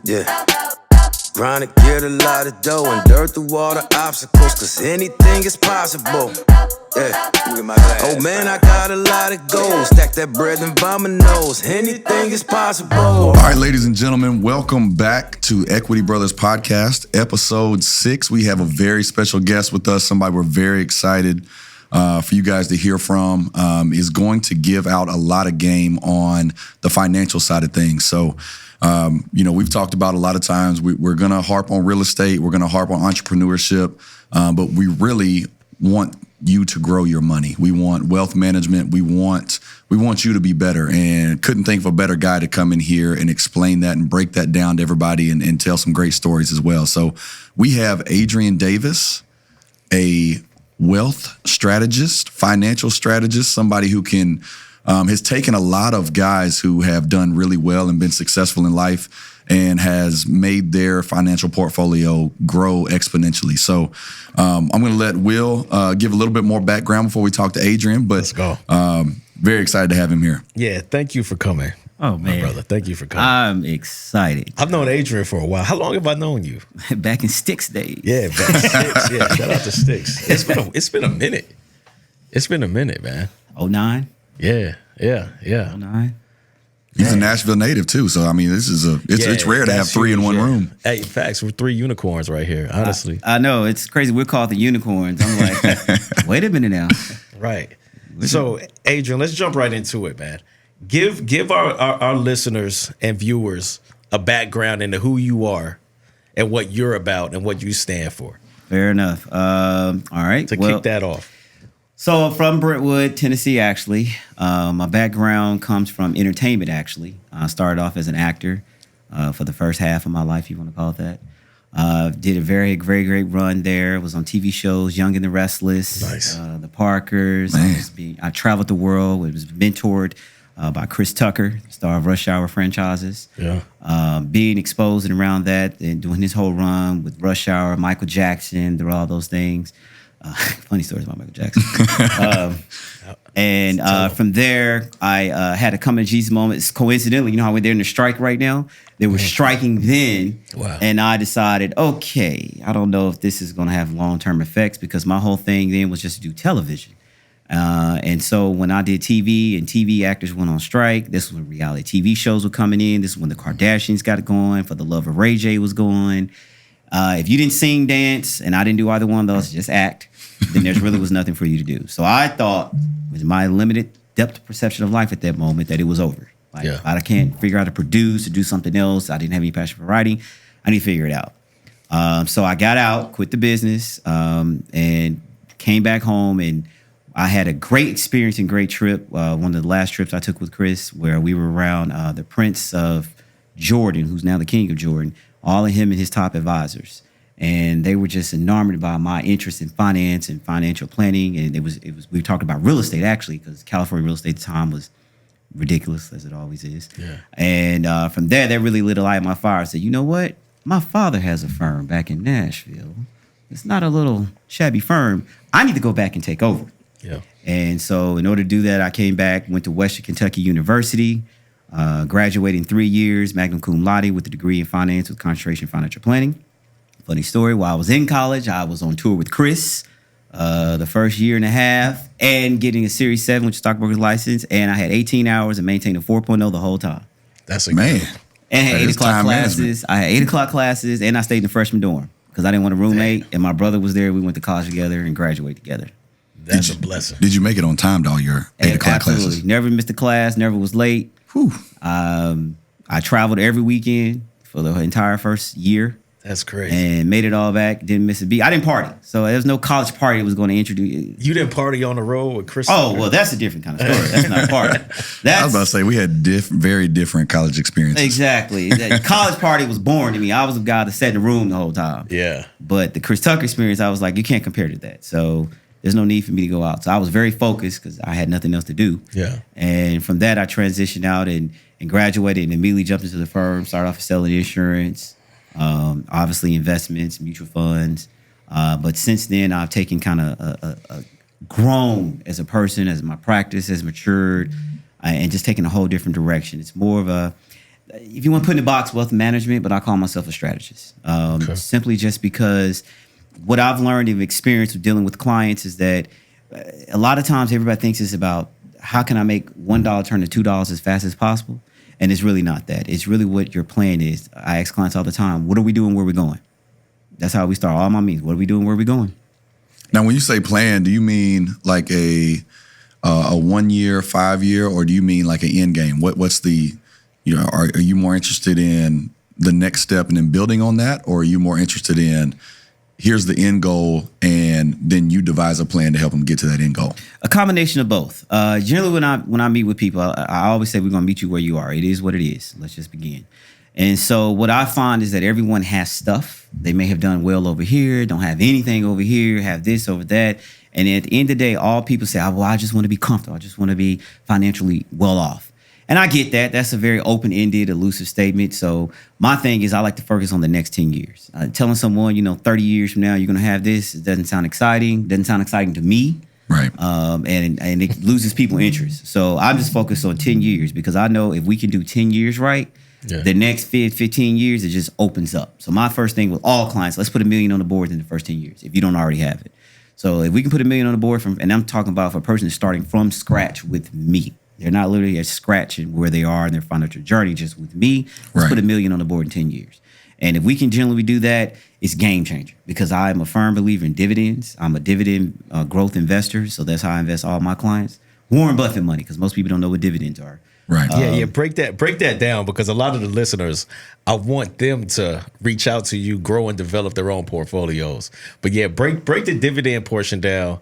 Yeah. Grind to get a lot of dough, endure through all the obstacles, cause anything is possible. Yeah. Oh man, I got a lot of goals. Stack that bread and vomit nose. Anything is possible. All right, ladies and gentlemen, welcome back to Equity Brothers Podcast, episode 6. We have a very special guest with us, somebody we're very excited for you guys to hear from, is going to give out a lot of game on the financial side of things. So, we've talked about a lot of times, we're going to harp on real estate, we're going to harp on entrepreneurship, but we really want you to grow your money. We want wealth management. We want you to be better, and couldn't think of a better guy to come in here and explain that and break that down to everybody and tell some great stories as well. So we have Adrian Davis, a wealth strategist, financial strategist, somebody who can has taken a lot of guys who have done really well and been successful in life and has made their financial portfolio grow exponentially. So I'm going to let Will give a little bit more background before we talk to Adrian. But let's go. Very excited to have him here. Yeah, thank you for coming. Oh, man. My brother, thank you for coming. I'm excited. I've known Adrian for a while. How long have I known you? Back in Sticks days. Yeah, back in Sticks. Yeah, shout out to Sticks. It's been a minute. It's been a minute, man. 09? Yeah. 09? He's a Nashville native too, so I mean, it's rare to have three in one room. Hey, facts, we're 3 unicorns right here. Honestly, I know it's crazy. We're called the unicorns. I'm like, wait a minute now. Right. So, Adrian, let's jump right into it, man. Give our listeners and viewers a background into who you are and what you're about and what you stand for. Fair enough. All right. Kick that off. So I'm from Brentwood, Tennessee, actually. My background comes from entertainment, actually. I started off as an actor for the first half of my life, you want to call it that. Did a very, very great run there. Was on TV shows, Young and the Restless, nice. The Parkers. I traveled the world. I was mentored by Chris Tucker, star of Rush Hour franchises. Yeah. Being exposed and around that and doing his whole run with Rush Hour, Michael Jackson, through all those things. Funny stories about Michael Jackson. From there, I had a come to Jesus moment. It's coincidentally, you know how they're in the strike right now? They were striking then. Wow. And I decided, okay, I don't know if this is going to have long-term effects, because my whole thing then was just to do television. And so when I did TV and TV actors went on strike, this was when reality TV shows were coming in. This is when the Kardashians got it going. For the Love of Ray J was going. If you didn't sing, dance, and I didn't do either one of those, just act, then there really was nothing for you to do. So I thought, with my limited depth of perception of life at that moment, that it was over. Like, I can't figure out how to produce or do something else. I didn't have any passion for writing. I need to figure it out. So I got out, quit the business, and came back home. And I had a great experience and great trip. One of the last trips I took with Chris, where we were around the Prince of Jordan, who's now the King of Jordan, all of him and his top advisors. And they were just enamored by my interest in finance and financial planning. And it was we talked about real estate, actually, because California real estate at the time was ridiculous, as it always is. Yeah. And from there, that really lit a light in my fire. I said, you know what? My father has a firm back in Nashville. It's not a little shabby firm. I need to go back and take over. Yeah. And so in order to do that, I came back, went to Western Kentucky University, graduated in 3 years, magna cum laude, with a degree in finance with concentration in financial planning. Funny story, while I was in college, I was on tour with Chris the first year and a half, and getting a Series 7, which is stockbroker's license, and I had 18 hours and maintained a 4.0 the whole time. That's a Man. And I had That 8 is o'clock time classes. management. I had 8 o'clock classes, and I stayed in the freshman dorm because I didn't want a roommate, and my brother was there. We went to college together and graduated together. That's a blessing. Did you make it on time to all your 8 o'clock Absolutely. classes? Never missed a class, never was late. Whew. I traveled every weekend for the entire first year. That's crazy. And made it all back. Didn't miss a beat. I didn't party, so there was no college party that was going to introduce. You didn't party on the road with Chris? Oh, well, that's a different kind of story. That's not a party. That's, I was about to say, we had very different college experiences. exactly. The college party was boring to me. I was the guy that sat in the room the whole time. Yeah. But the Chris Tucker experience, I was like, you can't compare to that. So there's no need for me to go out. So I was very focused because I had nothing else to do. Yeah. And from that, I transitioned out and graduated and immediately jumped into the firm. Started off selling insurance. Obviously investments, mutual funds. But since then, I've taken kind of grown as a person, as my practice has matured, and just taken a whole different direction. It's more of if you want to put in the box, wealth management, but I call myself a strategist. Simply just because what I've learned of experience with dealing with clients is that a lot of times everybody thinks it's about how can I make $1 turn to $2 as fast as possible? And it's really not that. It's really what your plan is. I ask clients all the time, what are we doing, where are we going? That's how we start all my meetings. What are we doing, where are we going? Now, when you say plan, do you mean like a 1 year, 5 year, or do you mean like an end game? What's the, are you more interested in the next step and then building on that? Or are you more interested in here's the end goal and then you devise a plan to help them get to that end goal? A combination of both. Generally, when I meet with people, I always say we're going to meet you where you are. It is what it is. Let's just begin. And so what I find is that everyone has stuff. They may have done well over here, don't have anything over here, have this over that. And at the end of the day, all people say, well, I just want to be comfortable. I just want to be financially well off. And I get that. That's a very open-ended, elusive statement. So my thing is I like to focus on the next 10 years. Telling someone, 30 years from now, you're going to have this, it doesn't sound exciting. Doesn't sound exciting to me. Right. And it loses people interest. So I'm just focused on 10 years because I know if we can do 10 years right, the next 15 years, it just opens up. So my first thing with all clients, let's put $1 million on the board in the first 10 years if you don't already have it. So if we can put $1 million on the board and I'm talking about for a person starting from scratch with me. They're not literally at scratch where they are in their financial journey, just with me. Let's put $1 million on the board in 10 years. And if we can generally do that, it's game changer because I am a firm believer in dividends. I'm a dividend growth investor. So that's how I invest all my clients. Warren Buffett money, because most people don't know what dividends are. Right. Break that down because a lot of the listeners, I want them to reach out to you, grow and develop their own portfolios. But break the dividend portion down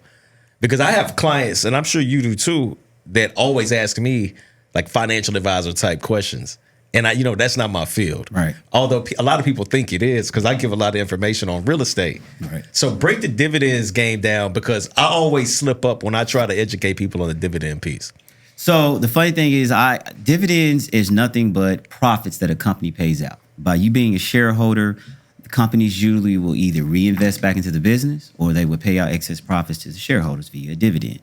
because I have clients, and I'm sure you do too, that always ask me like financial advisor type questions. And that's not my field. Right. Although a lot of people think it is because I give a lot of information on real estate. Right. So break the dividends game down because I always slip up when I try to educate people on the dividend piece. So the funny thing is dividends is nothing but profits that a company pays out. By you being a shareholder, the companies usually will either reinvest back into the business or they would pay out excess profits to the shareholders via a dividend.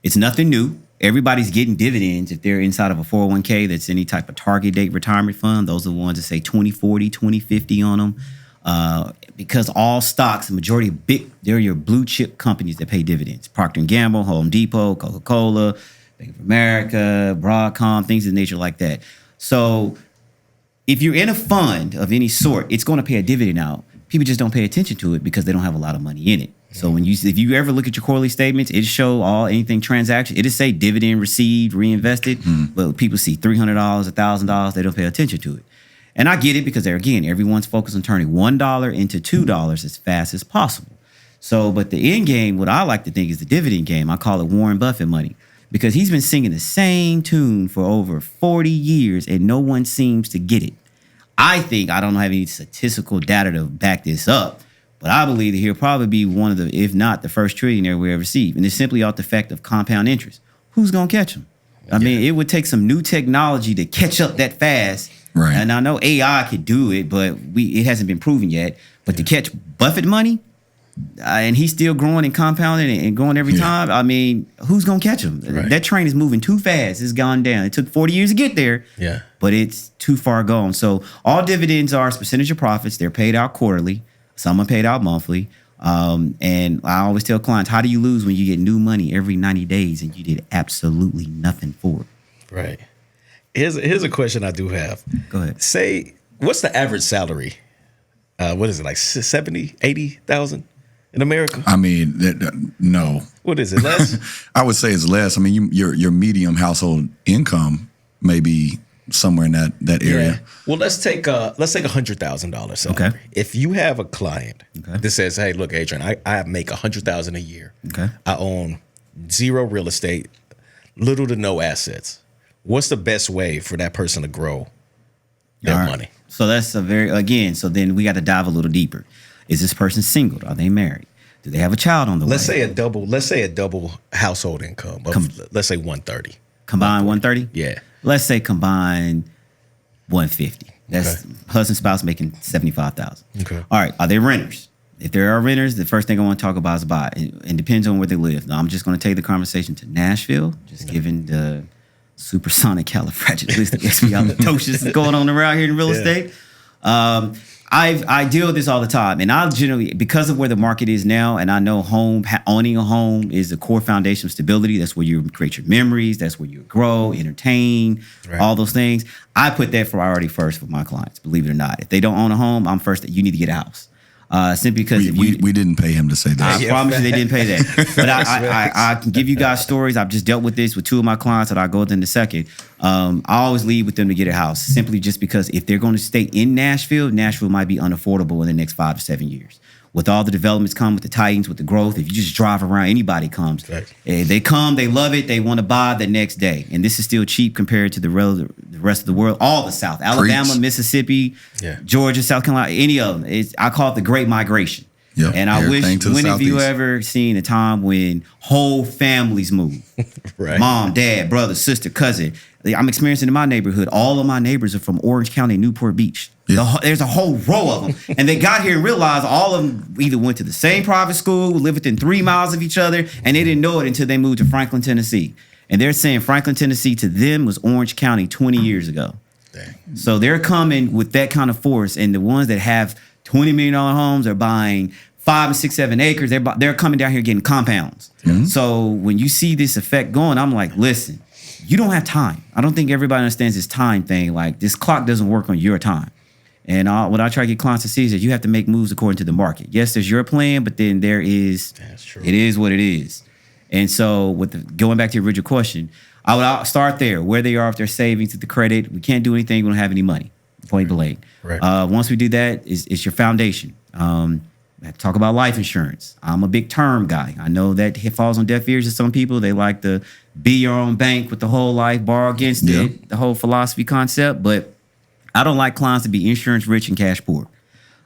It's nothing new. Everybody's getting dividends if they're inside of a 401k that's any type of target date retirement fund. Those are the ones that say 2040, 2050 on them. Because all stocks, the majority of they're your blue chip companies that pay dividends. Procter & Gamble, Home Depot, Coca-Cola, Bank of America, Broadcom, things of nature like that. So if you're in a fund of any sort, it's going to pay a dividend out. People just don't pay attention to it because they don't have a lot of money in it. So if you ever look at your quarterly statements, it show anything transaction. It'll say dividend received, reinvested, but people see $300, $1,000. They don't pay attention to it. And I get it because everyone's focused on turning $1 into $2 as fast as possible. So, but the end game, what I like to think is the dividend game. I call it Warren Buffett money because he's been singing the same tune for over 40 years and no one seems to get it. I don't have any statistical data to back this up, but I believe that he'll probably be one of the, if not the first trillionaire we ever see. And it's simply off the fact of compound interest. Who's going to catch him? I mean, it would take some new technology to catch up that fast. Right. And I know AI could do it, but it hasn't been proven yet. But to catch Buffett money, and he's still growing and compounding and growing every time, I mean, who's going to catch him? Right. That train is moving too fast. It's gone down. It took 40 years to get there, but it's too far gone. So all dividends are a percentage of profits. They're paid out quarterly. Some are paid out monthly. And I always tell clients, how do you lose when you get new money every 90 days and you did absolutely nothing for it? Right. Here's a question I do have. Go ahead. Say, what's the average salary? What is it, like 70, 80,000 in America? I mean, no. What is it, less? I would say it's less. I mean, your medium household income may be somewhere in that area. Yeah. Well, let's take $100,000 salary. Okay. If you have a client that says, "Hey, look, Adrian, I make $100,000 a year. Okay. I own zero real estate, little to no assets. What's the best way for that person to grow their money?" So that's so then we got to dive a little deeper. Is this person single? Are they married? Do they have a child on the way? Let's say a double household income of let's say 130. Combined 130? Yeah. Let's say combined 150. That's husband, spouse making 75,000. Okay. All right. Are they renters? If there are renters, the first thing I want to talk about is buy. It depends on where they live. Now, I'm just going to take the conversation to Nashville, just given the supersonic califragilistic going on around here in real estate. I deal with this all the time, and I generally, because of where the market is now, and I know owning a home is the core foundation of stability. That's where you create your memories. That's where you grow, entertain, all those things. I put that priority first for my clients. Believe it or not, if they don't own a home, I'm first. You need to get a house. Simply because we didn't pay him to say that. I promise you they didn't pay that. But I can give you guys stories. I've just dealt with this with two of my clients that I'll go into in a second. I always lead with them to get a house, simply just because if they're going to stay in Nashville, Nashville might be unaffordable in the next 5 to 7 years. With all the developments come, with the Titans, with the growth, if you just drive around, anybody comes. Right. They come, they love it, they want to buy the next day. And this is still cheap compared to the rest of the world, all the South. Alabama, Preach. Mississippi, Georgia, South Carolina, any of them. I call it the Great Migration. Yep. And I wish, when have you ever seen a time when whole families move? Right. Mom, dad, brother, sister, cousin. I'm experiencing in my neighborhood. All of my neighbors are from Orange County, Newport Beach. Yeah. There's a whole row of them. And they got here and realized all of them either went to the same private school, lived within 3 miles of each other, and they didn't know it until they moved to Franklin, Tennessee. And they're saying Franklin, Tennessee to them was Orange County 20 years ago. Dang. So they're coming with that kind of force. And the ones that have $20 million homes are buying 5 and 6, 7 acres. They're coming down here getting compounds. Mm-hmm. So when you see this effect going, I'm like, listen, you don't have time. I don't think everybody understands this time thing. Like, this clock doesn't work on your time. And what I try to get clients to see is that you have to make moves according to the market. Yes, there's your plan, but then there is, that's true. It is what it is. And so going back to your original question, I would start there, where they are, if they're savings, to the credit. We can't do anything. We don't have any money, point blank. Right. Once we do that, it's your foundation. Talk about life insurance. I'm a big term guy. I know that it falls on deaf ears to some people. They like to be your own bank with the whole life, borrow against it, the whole philosophy concept. But I don't like clients to be insurance rich and cash poor.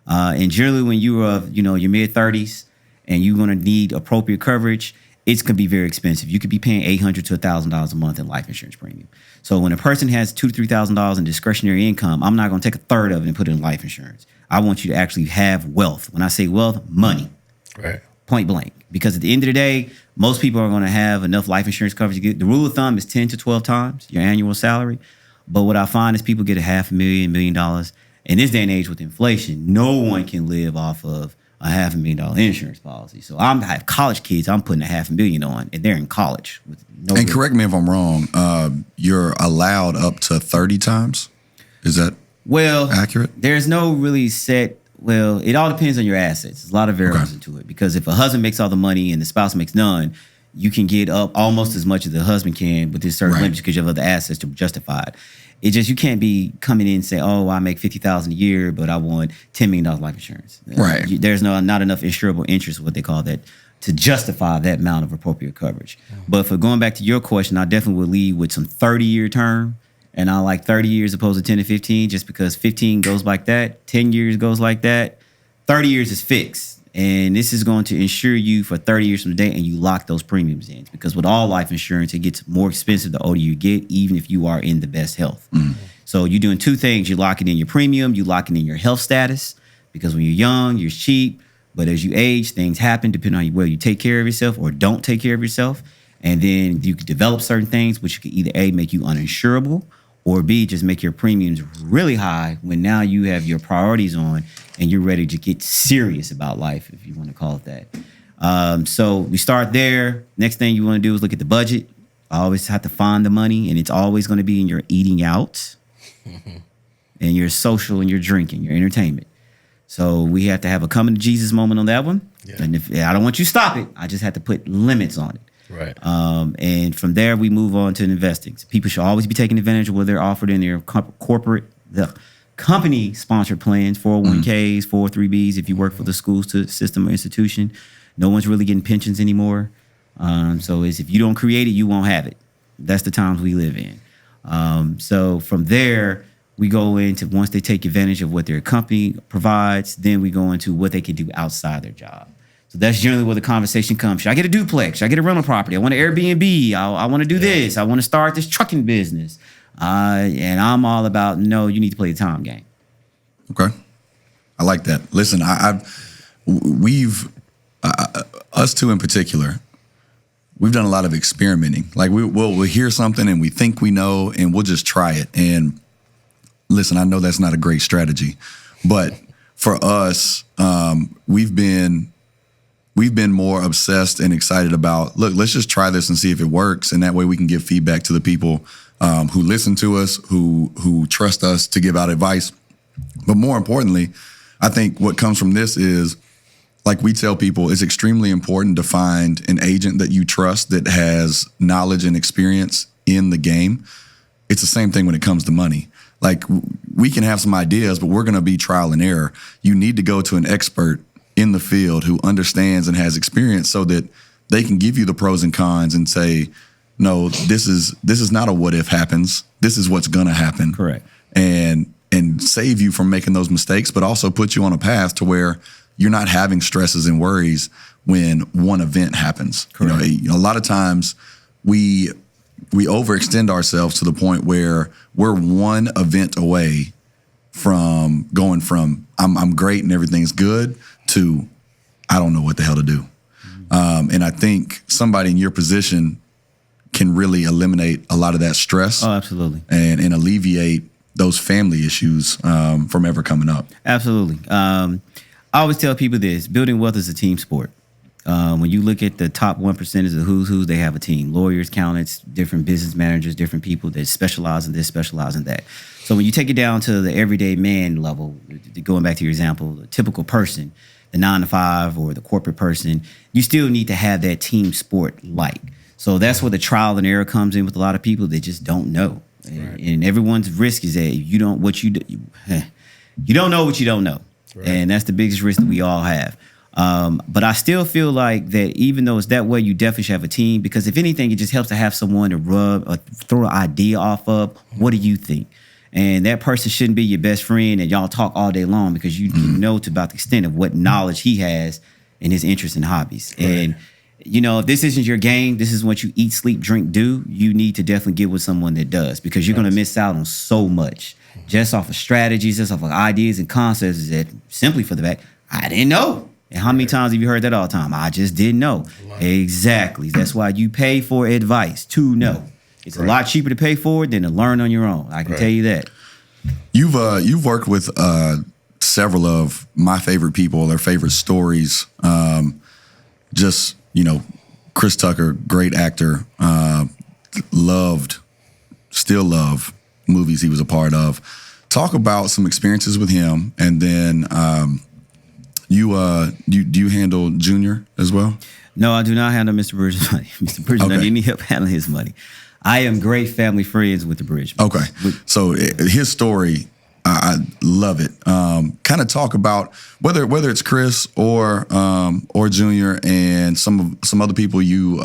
And generally, when you're your mid 30s and you're going to need appropriate coverage, it's going to be very expensive. You could be paying $800 to $1,000 a month in life insurance premium. So when a person has $2,000 to $3,000 in discretionary income, I'm not going to take a third of it and put it in life insurance. I want you to actually have wealth. When I say wealth, money. Right. Point blank. Because at the end of the day, most people are going to have enough life insurance coverage to get. The rule of thumb is 10 to 12 times your annual salary. But what I find is people get $500,000, $1 million. In this day and age with inflation, no one can live off of a $500,000 insurance policy. So I have college kids I'm putting $500,000 on, and they're in college. And correct me if I'm wrong, you're allowed up to 30 times? Is that accurate? There's no really set. Well, it all depends on your assets. There's a lot of variables into it. Because if a husband makes all the money and the spouse makes none, you can get up almost as much as the husband can with this certain limits because you have other assets to justify it. It just, you can't be coming in and say, oh, I make $50,000 a year, but I want $10 million life insurance. Right. There's not enough insurable interest, what they call that, to justify that amount of appropriate coverage. But for going back to your question, I definitely would lead with some 30-year term. And I like 30 years opposed to 10 to 15, just because 15 goes like that, 10 years goes like that, 30 years is fixed. And this is going to insure you for 30 years from today, and you lock those premiums in. Because with all life insurance, it gets more expensive the older you get, even if you are in the best health. Mm. So you're doing two things. You're locking in your premium, you're locking in your health status, because when you're young, you're cheap. But as you age, things happen depending on whether you take care of yourself or don't take care of yourself. And then you can develop certain things, which could either A, make you uninsurable, or B, just make your premiums really high when now you have your priorities on and you're ready to get serious about life, if you want to call it that. So we start there. Next thing you want to do is look at the budget. I always have to find the money, and it's always going to be in your eating out and your social and your drinking, your entertainment. So we have to have a coming to Jesus moment on that one. Yeah. And I don't want you to stop it. I just have to put limits on it. Right. And from there, we move on to investing. So people should always be taking advantage of what they're offered in their company-sponsored plans, 401ks, 403bs, if you work for the school system or institution. No one's really getting pensions anymore. So if you don't create it, you won't have it. That's the times we live in. So from there, we go into, once they take advantage of what their company provides, then we go into what they can do outside their job. So that's generally where the conversation comes. Should I get a duplex? Should I get a rental property? I want an Airbnb. I want to do this. I want to start this trucking business. And I'm all about, no, you need to play the time game. Okay. I like that. Listen, we've us two in particular, we've done a lot of experimenting. Like we'll hear something and we think we know, and we'll just try it. And listen, I know that's not a great strategy, but for us, we've been more obsessed and excited about, look, let's just try this and see if it works. And that way we can give feedback to the people who listen to us, who trust us to give out advice. But more importantly, I think what comes from this is, like we tell people, it's extremely important to find an agent that you trust that has knowledge and experience in the game. It's the same thing when it comes to money. Like, we can have some ideas, but we're going to be trial and error. You need to go to an expert in the field who understands and has experience so that they can give you the pros and cons and say, no, this is not a what if happens. This is what's going to happen. Correct. And save you from making those mistakes, but also put you on a path to where you're not having stresses and worries when one event happens. Correct. You know, a lot of times we overextend ourselves to the point where we're one event away from going from I'm great and everything's good to I don't know what the hell to do. And I think somebody in your position can really eliminate a lot of that stress. Oh, absolutely. And alleviate those family issues from ever coming up. Absolutely. I always tell people this: building wealth is a team sport. When you look at the top 1% of the who's, they have a team. Lawyers, accountants, different business managers, different people that specialize in this, specialize in that. So when you take it down to the everyday man level, going back to your example, the typical person, the 9-to-5 or the corporate person, you still need to have that team sport like. So that's where the trial and error comes in with a lot of people that just don't know. Right. And everyone's risk is that you don't know what you don't know. Right. And that's the biggest risk that we all have. But I still feel like that even though it's that way, you definitely should have a team, because if anything, it just helps to have someone to rub or throw an idea off of. What do you think? And that person shouldn't be your best friend and y'all talk all day long, because you know to about the extent of what knowledge he has and his interests and hobbies. Right. And, you know, if this isn't your game, this is what you eat, sleep, drink, do, you need to definitely get with someone that does, because you're going to miss out on so much just off of strategies, just off of ideas and concepts that simply for the fact, I didn't know. And how many times have you heard that all the time? I just didn't know. Exactly. That's why you pay for advice, to know. It's a lot cheaper to pay for it than to learn on your own. I can tell you that. You've worked with several of my favorite people, their favorite stories. Just, you know, Chris Tucker, great actor, still love movies he was a part of. Talk about some experiences with him, and then do you handle Junior as well? No, I do not handle Mr. Bridges' money. Mr. Bridges doesn't need any help handling his money. I am great family friends with the Bridges. Okay, so his story, I love it. Kind of talk about whether it's Chris or Junior and some other people you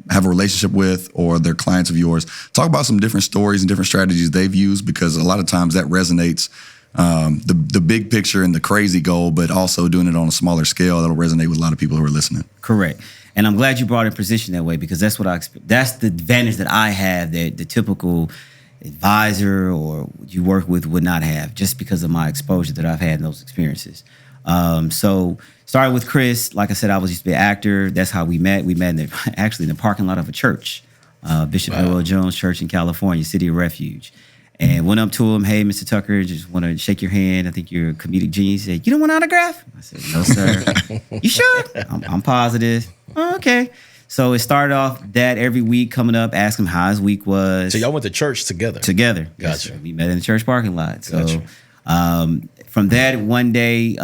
have a relationship with, or they're clients of yours. Talk about some different stories and different strategies they've used, because a lot of times that resonates. The big picture and the crazy goal, but also doing it on a smaller scale, that'll resonate with a lot of people who are listening. Correct. And I'm glad you brought it in position that way, because that's what I expect. That's the advantage that I have that the typical advisor or you work with would not have, just because of my exposure that I've had in those experiences. So started with Chris. Like I said, I used to be an actor. That's how we met. We met actually in the parking lot of a church, Bishop Noel Jones Church in California, City of Refuge. And went up to him, hey, Mr. Tucker, just want to shake your hand. I think you're a comedic genius. He said, you don't want an autograph? I said, no, sir. You sure? I'm positive. Oh, okay. So it started off that every week coming up, asking him how his week was. So y'all went to church together? Together. Gotcha. Yes, we met in the church parking lot. So from that, one day,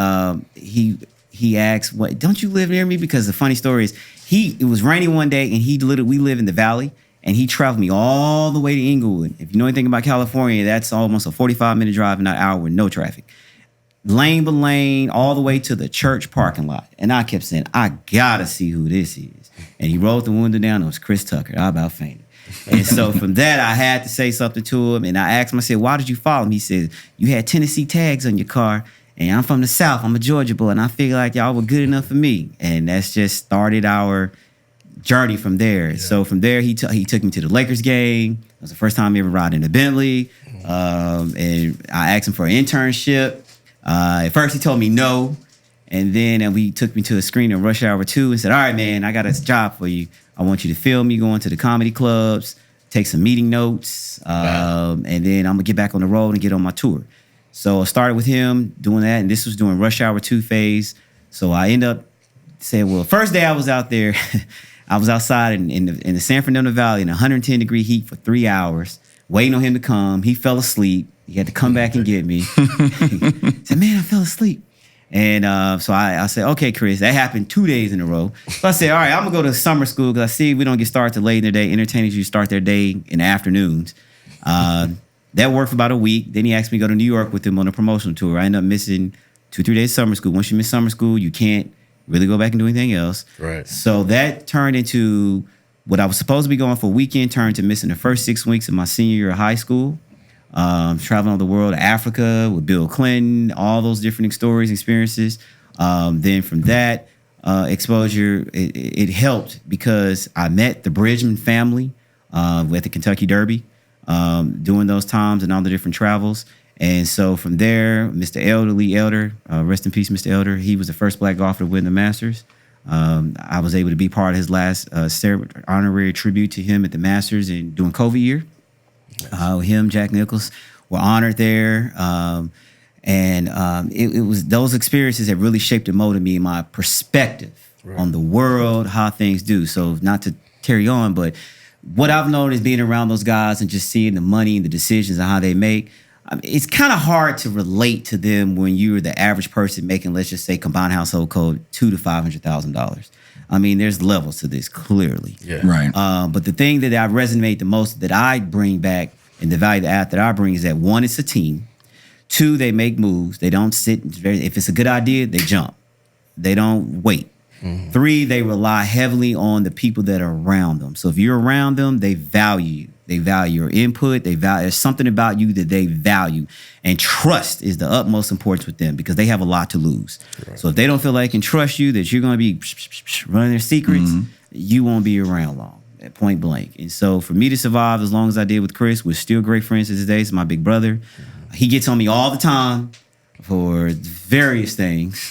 he asked, "What? Don't you live near me?" Because the funny story is, it was raining one day, and we live in the valley. And he traveled me all the way to Inglewood. If you know anything about California, that's almost a 45-minute drive in an hour with no traffic. Lane by lane, all the way to the church parking lot. And I kept saying, I gotta see who this is. And he rolled the window down. It was Chris Tucker. I about fainted. And so from that, I had to say something to him. And I asked him, I said, why did you follow him? He said, you had Tennessee tags on your car. And I'm from the South. I'm a Georgia boy. And I figured like y'all were good enough for me. And that's just started our journey from there. Yeah. So from there, he took me to the Lakers game. It was the first time I ever ride in a Bentley. And I asked him for an internship. At first, he told me no. And then we took me to a screen in Rush Hour 2 and said, all right, man, I got a job for you. I want you to film me going to the comedy clubs, take some meeting notes, and then I'm going to get back on the road and get on my tour. So I started with him doing that, and this was during Rush Hour 2 phase. So I end up saying, well, first day I was out there, I was outside in the San Fernando Valley in 110-degree heat for 3 hours, waiting on him to come. He fell asleep. He had to come back and get me. He said, man, I fell asleep. And so I said, okay, Chris, that happened 2 days in a row. So I said, all right, I'm going to go to summer school because I see we don't get started till late in the day. Entertainers usually start their day in the afternoons. That worked for about a week. Then he asked me to go to New York with him on a promotional tour. I ended up missing 2-3 days of summer school. Once you miss summer school, you can't really go back and do anything else. Right. So that turned into what I was supposed to be going for a weekend, turned to missing the first 6 weeks of my senior year of high school. Traveling all the world, Africa with Bill Clinton, all those different stories, experiences. Then from that exposure, it helped because I met the Bridgman family at the Kentucky Derby during those times and all the different travels. And so from there, Mr. Elder, rest in peace, Mr. Elder, he was the first black golfer to win the Masters. I was able to be part of his last honorary tribute to him at the Masters during COVID year. Him, Jack Nicklaus, were honored there. It was those experiences that really shaped and molded me in my perspective on the world, how things do. So not to carry on, but what I've known is being around those guys and just seeing the money and the decisions and how they make. It's kind of hard to relate to them when you're the average person making, let's just say, combined household code $200,000 to $500,000. I mean, there's levels to this, clearly. Yeah. Right. But the thing that I resonate the most, that I bring back, and the value add that I bring, is that one, it's a team. Two, they make moves. They don't sit. If it's a good idea, they jump. They don't wait. Mm-hmm. Three, they rely heavily on the people that are around them. So if you're around them, they value you. They value your input. There's something about you that they value. And trust is the utmost importance with them because they have a lot to lose. Right. So if they don't feel like they can trust you, that you're going to be running their secrets, you won't be around long, at point blank. And so for me to survive as long as I did with Chris, we're still great friends to this day. He's my big brother. He gets on me all the time for various things.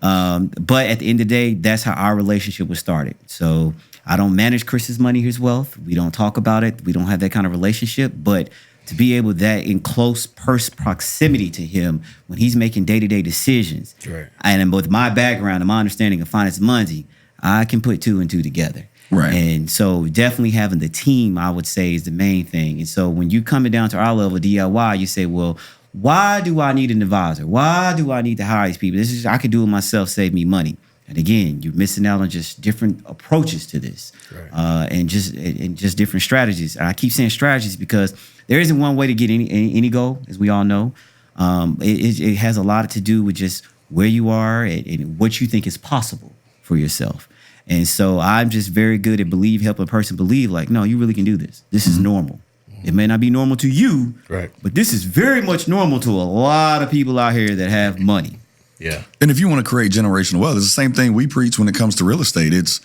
But at the end of the day, that's how our relationship was started. So I don't manage Chris's money, his wealth. We don't talk about it. We don't have that kind of relationship. But to be able that in close proximity to him when he's making day-to-day decisions, right. And with my background and my understanding of finance and money, I can put two and two together. Right. And so definitely having the team, I would say, is the main thing. And so when you coming down to our level of DIY, you say, well, why do I need an advisor? Why do I need to hire these people? I could do it myself, save me money. And again, you're missing out on just different approaches to this, right. and just different strategies. And I keep saying strategies because there isn't one way to get any goal, as we all know. It has a lot to do with just where you are and what you think is possible for yourself. And so I'm just very good at helping a person believe, like, no, you really can do this. This is normal. It may not be normal to you, right? But this is very much normal to a lot of people out here that have money. Yeah. And if you want to create generational wealth, it's the same thing we preach when it comes to real estate. It's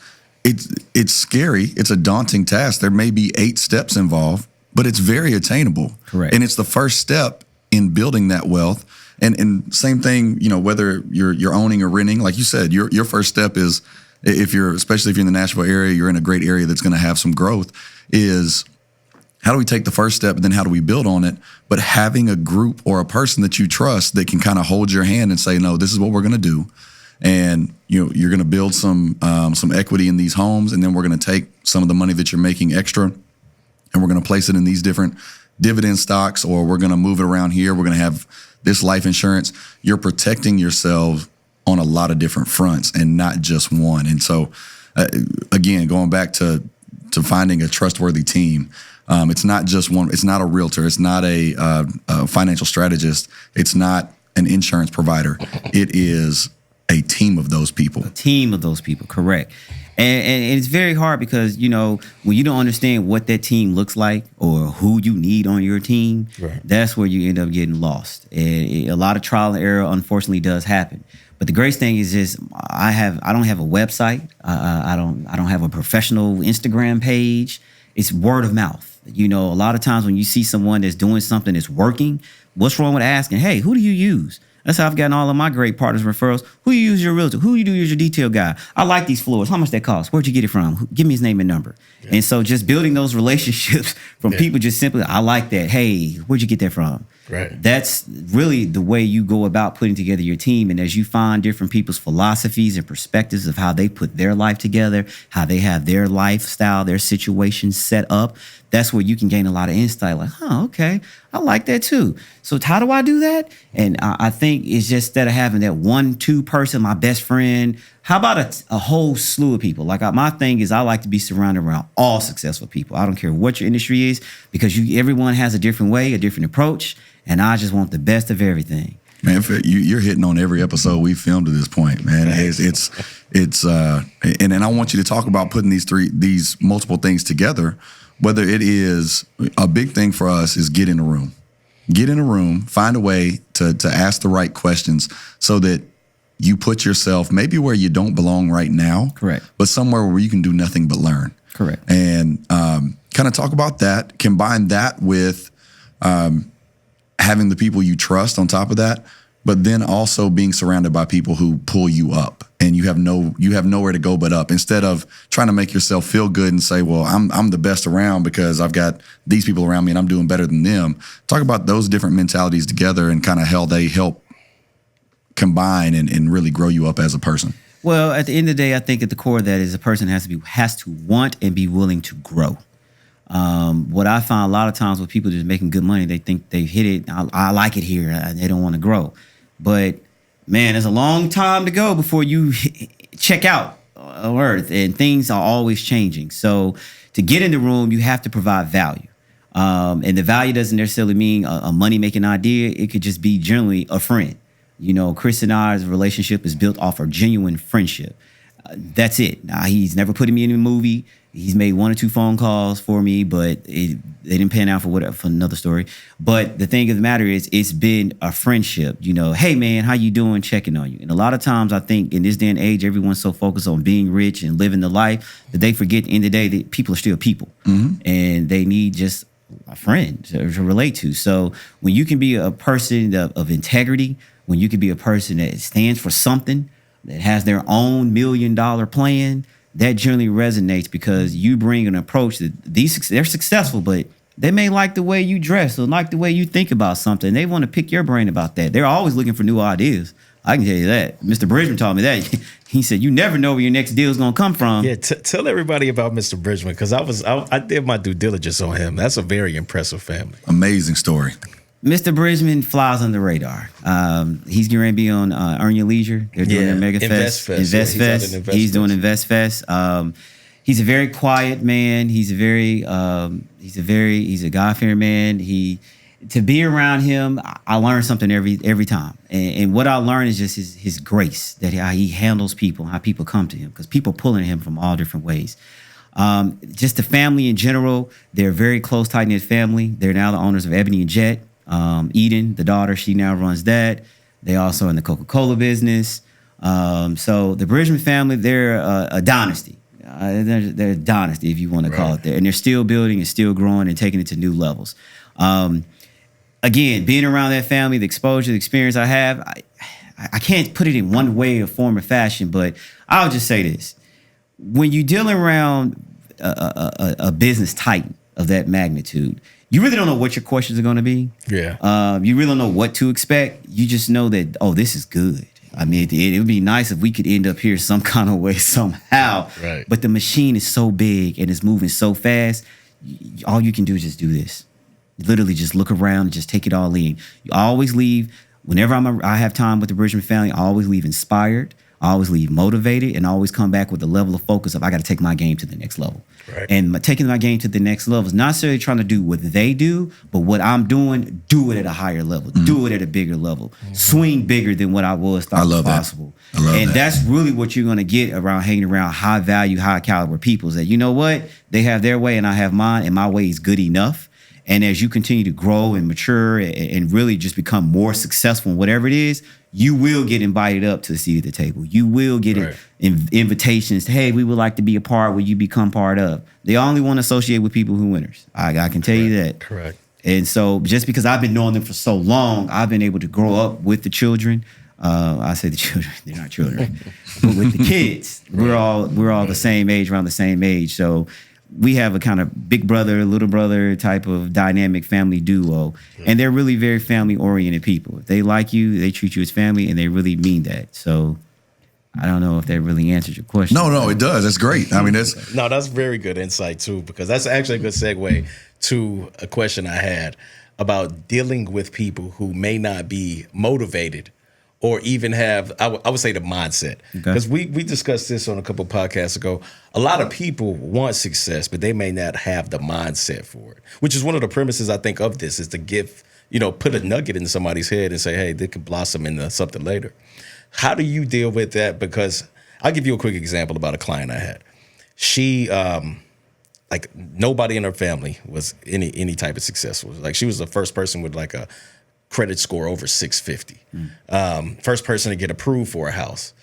scary. It's a daunting task. There may be 8 steps involved, but it's very attainable. Correct. And it's the first step in building that wealth. And same thing, whether you're owning or renting, like you said, your first step is, especially if you're in the Nashville area, you're in a great area that's going to have some growth, is how do we take the first step and then how do we build on it? But having a group or a person that you trust that can kind of hold your hand and say, no, this is what we're going to do. And you're going to build some equity in these homes. And then we're going to take some of the money that you're making extra and we're going to place it in these different dividend stocks, or we're going to move it around here. We're going to have this life insurance. You're protecting yourself on a lot of different fronts and not just one. And so, again, going back to finding a trustworthy team, it's not just one. It's not a realtor. It's not a financial strategist. It's not an insurance provider. It is a team of those people. A team of those people, correct. And it's very hard because, when you don't understand what that team looks like or who you need on your team, right. That's where you end up getting lost. And a lot of trial and error, unfortunately, does happen. But the great thing is just I don't have a website. I don't have a professional Instagram page. It's word of mouth. A lot of times when you see someone that's doing something that's working, what's wrong with asking, hey, who do you use? That's how I've gotten all of my great partners referrals. Who you use your realtor? Who you do use your detail guy? I like these floors. How much that cost? Where'd you get it from? Give me his name and number. Yeah. And so just building those relationships from people just simply, I like that. Hey, where'd you get that from? Right. That's really the way you go about putting together your team. And as you find different people's philosophies and perspectives of how they put their life together, how they have their lifestyle, their situations set up, that's where you can gain a lot of insight. Like, okay, I like that too. So how do I do that? And I think it's just instead of having that 1-2 person, my best friend, how about a whole slew of people? Like my thing is I like to be surrounded around all successful people. I don't care what your industry is, because everyone has a different way, a different approach. And I just want the best of everything. Man, you're hitting on every episode we've filmed to this point, man. And I want you to talk about putting these multiple things together. Whether it is a big thing for us is get in a room, find a way to ask the right questions so that you put yourself maybe where you don't belong right now. Correct. But somewhere where you can do nothing but learn. Correct. And kind of talk about that, combine that with having the people you trust on top of that, but then also being surrounded by people who pull you up, and you have nowhere to go but up. Instead of trying to make yourself feel good and say, well, I'm the best around because I've got these people around me and I'm doing better than them. Talk about those different mentalities together and kind of how they help combine and really grow you up as a person. Well, at the end of the day, I think at the core of that is a person has to want and be willing to grow. What I find a lot of times with people just making good money, they think they've hit it. I like it here. They don't want to grow. But man, there's a long time to go before you check out on earth, and things are always changing. So to get in the room, you have to provide value. And the value doesn't necessarily mean a money-making idea. It could just be generally a friend. You know, Chris and I's relationship is built off of genuine friendship. That's it. Now, he's never put me in a movie. He's made 1 or 2 phone calls for me, but they didn't pan out for another story. But the thing of the matter is, it's been a friendship. You know, hey man, how you doing? Checking on you. And a lot of times, I think in this day and age, everyone's so focused on being rich and living the life that they forget at the end of the day that people are still people, and they need just a friend to relate to. So when you can be a person of integrity, when you can be a person that stands for something, that has their own $1 million plan, that generally resonates, because you bring an approach that they're successful, but they may like the way you dress or like the way you think about something. They want to pick your brain about that. They're always looking for new ideas. I can tell you that. Mr. Bridgman taught me that. He said, you never know where your next deal is going to come from. Yeah, tell everybody about Mr. Bridgman, because I did my due diligence on him. That's a very impressive family. Amazing story. Mr. Bridgman flies on the radar. He's getting ready to be on Earn Your Leisure. They're doing their Mega Fest. Invest Fest. He's doing Invest Fest. He's a very quiet man. He's a God-fearing man. To be around him, I learn something every time. And what I learn is just his grace, that how he handles people, how people come to him, because people pulling him from all different ways. Just the family in general, they're a very close, tight-knit family. They're now the owners of Ebony and Jet. Eden, the daughter, she now runs that. They also in the Coca-Cola business. So the Bridgman family, they're a dynasty. They're a dynasty, if you want to call it that. And they're still building and still growing and taking it to new levels. Again, being around that family, the exposure, the experience I have, I can't put it in one way or form or fashion, but I'll just say this. When you're dealing around a business titan of that magnitude, you really don't know what your questions are going to be. Yeah. You really don't know what to expect. You just know that, this is good. I mean, it would be nice if we could end up here some kind of way, somehow. Right. But the machine is so big and it's moving so fast. All you can do is just do this. Literally just look around and just take it all in. You always leave, whenever I have time with the Bridgman family, I always leave inspired. I always leave motivated, and I always come back with a level of focus of I got to take my game to the next level. Right. And taking my game to the next level is not necessarily trying to do what they do, but what I'm doing, do it at a higher level, do it at a bigger level, swing bigger than what I thought was possible. And that's really what you're going to get around hanging around high value, high caliber people, is that, you know what, they have their way and I have mine, and my way is good enough. And as you continue to grow and mature and really just become more successful in whatever it is, you will get invited up to the seat at the table. You will get invitations. Hey, we would like to be a part. Will you become part of? They only want to associate with people who winners. I can tell you that. Correct. And so just because I've been knowing them for so long, I've been able to grow up with the children. I say the children, they're not children, but with the kids, we're all the same age, around the same age. So we have a kind of big brother, little brother type of dynamic family duo. And they're really very family oriented people. If they like you, they treat you as family, and they really mean that. So I don't know if that really answers your question. No, it does. That's great. I mean, that's very good insight too, because that's actually a good segue to a question I had about dealing with people who may not be motivated or even have, I would say, the mindset. Because we discussed this on a couple of podcasts ago. A lot of people want success, but they may not have the mindset for it, which is one of the premises, I think, of this, is to give, put a nugget in somebody's head and say, hey, they could blossom into something later. How do you deal with that? Because I'll give you a quick example about a client I had. She, like, nobody in her family was any type of successful. Like, she was the first person with like a credit score over 650. First person to get approved for a house.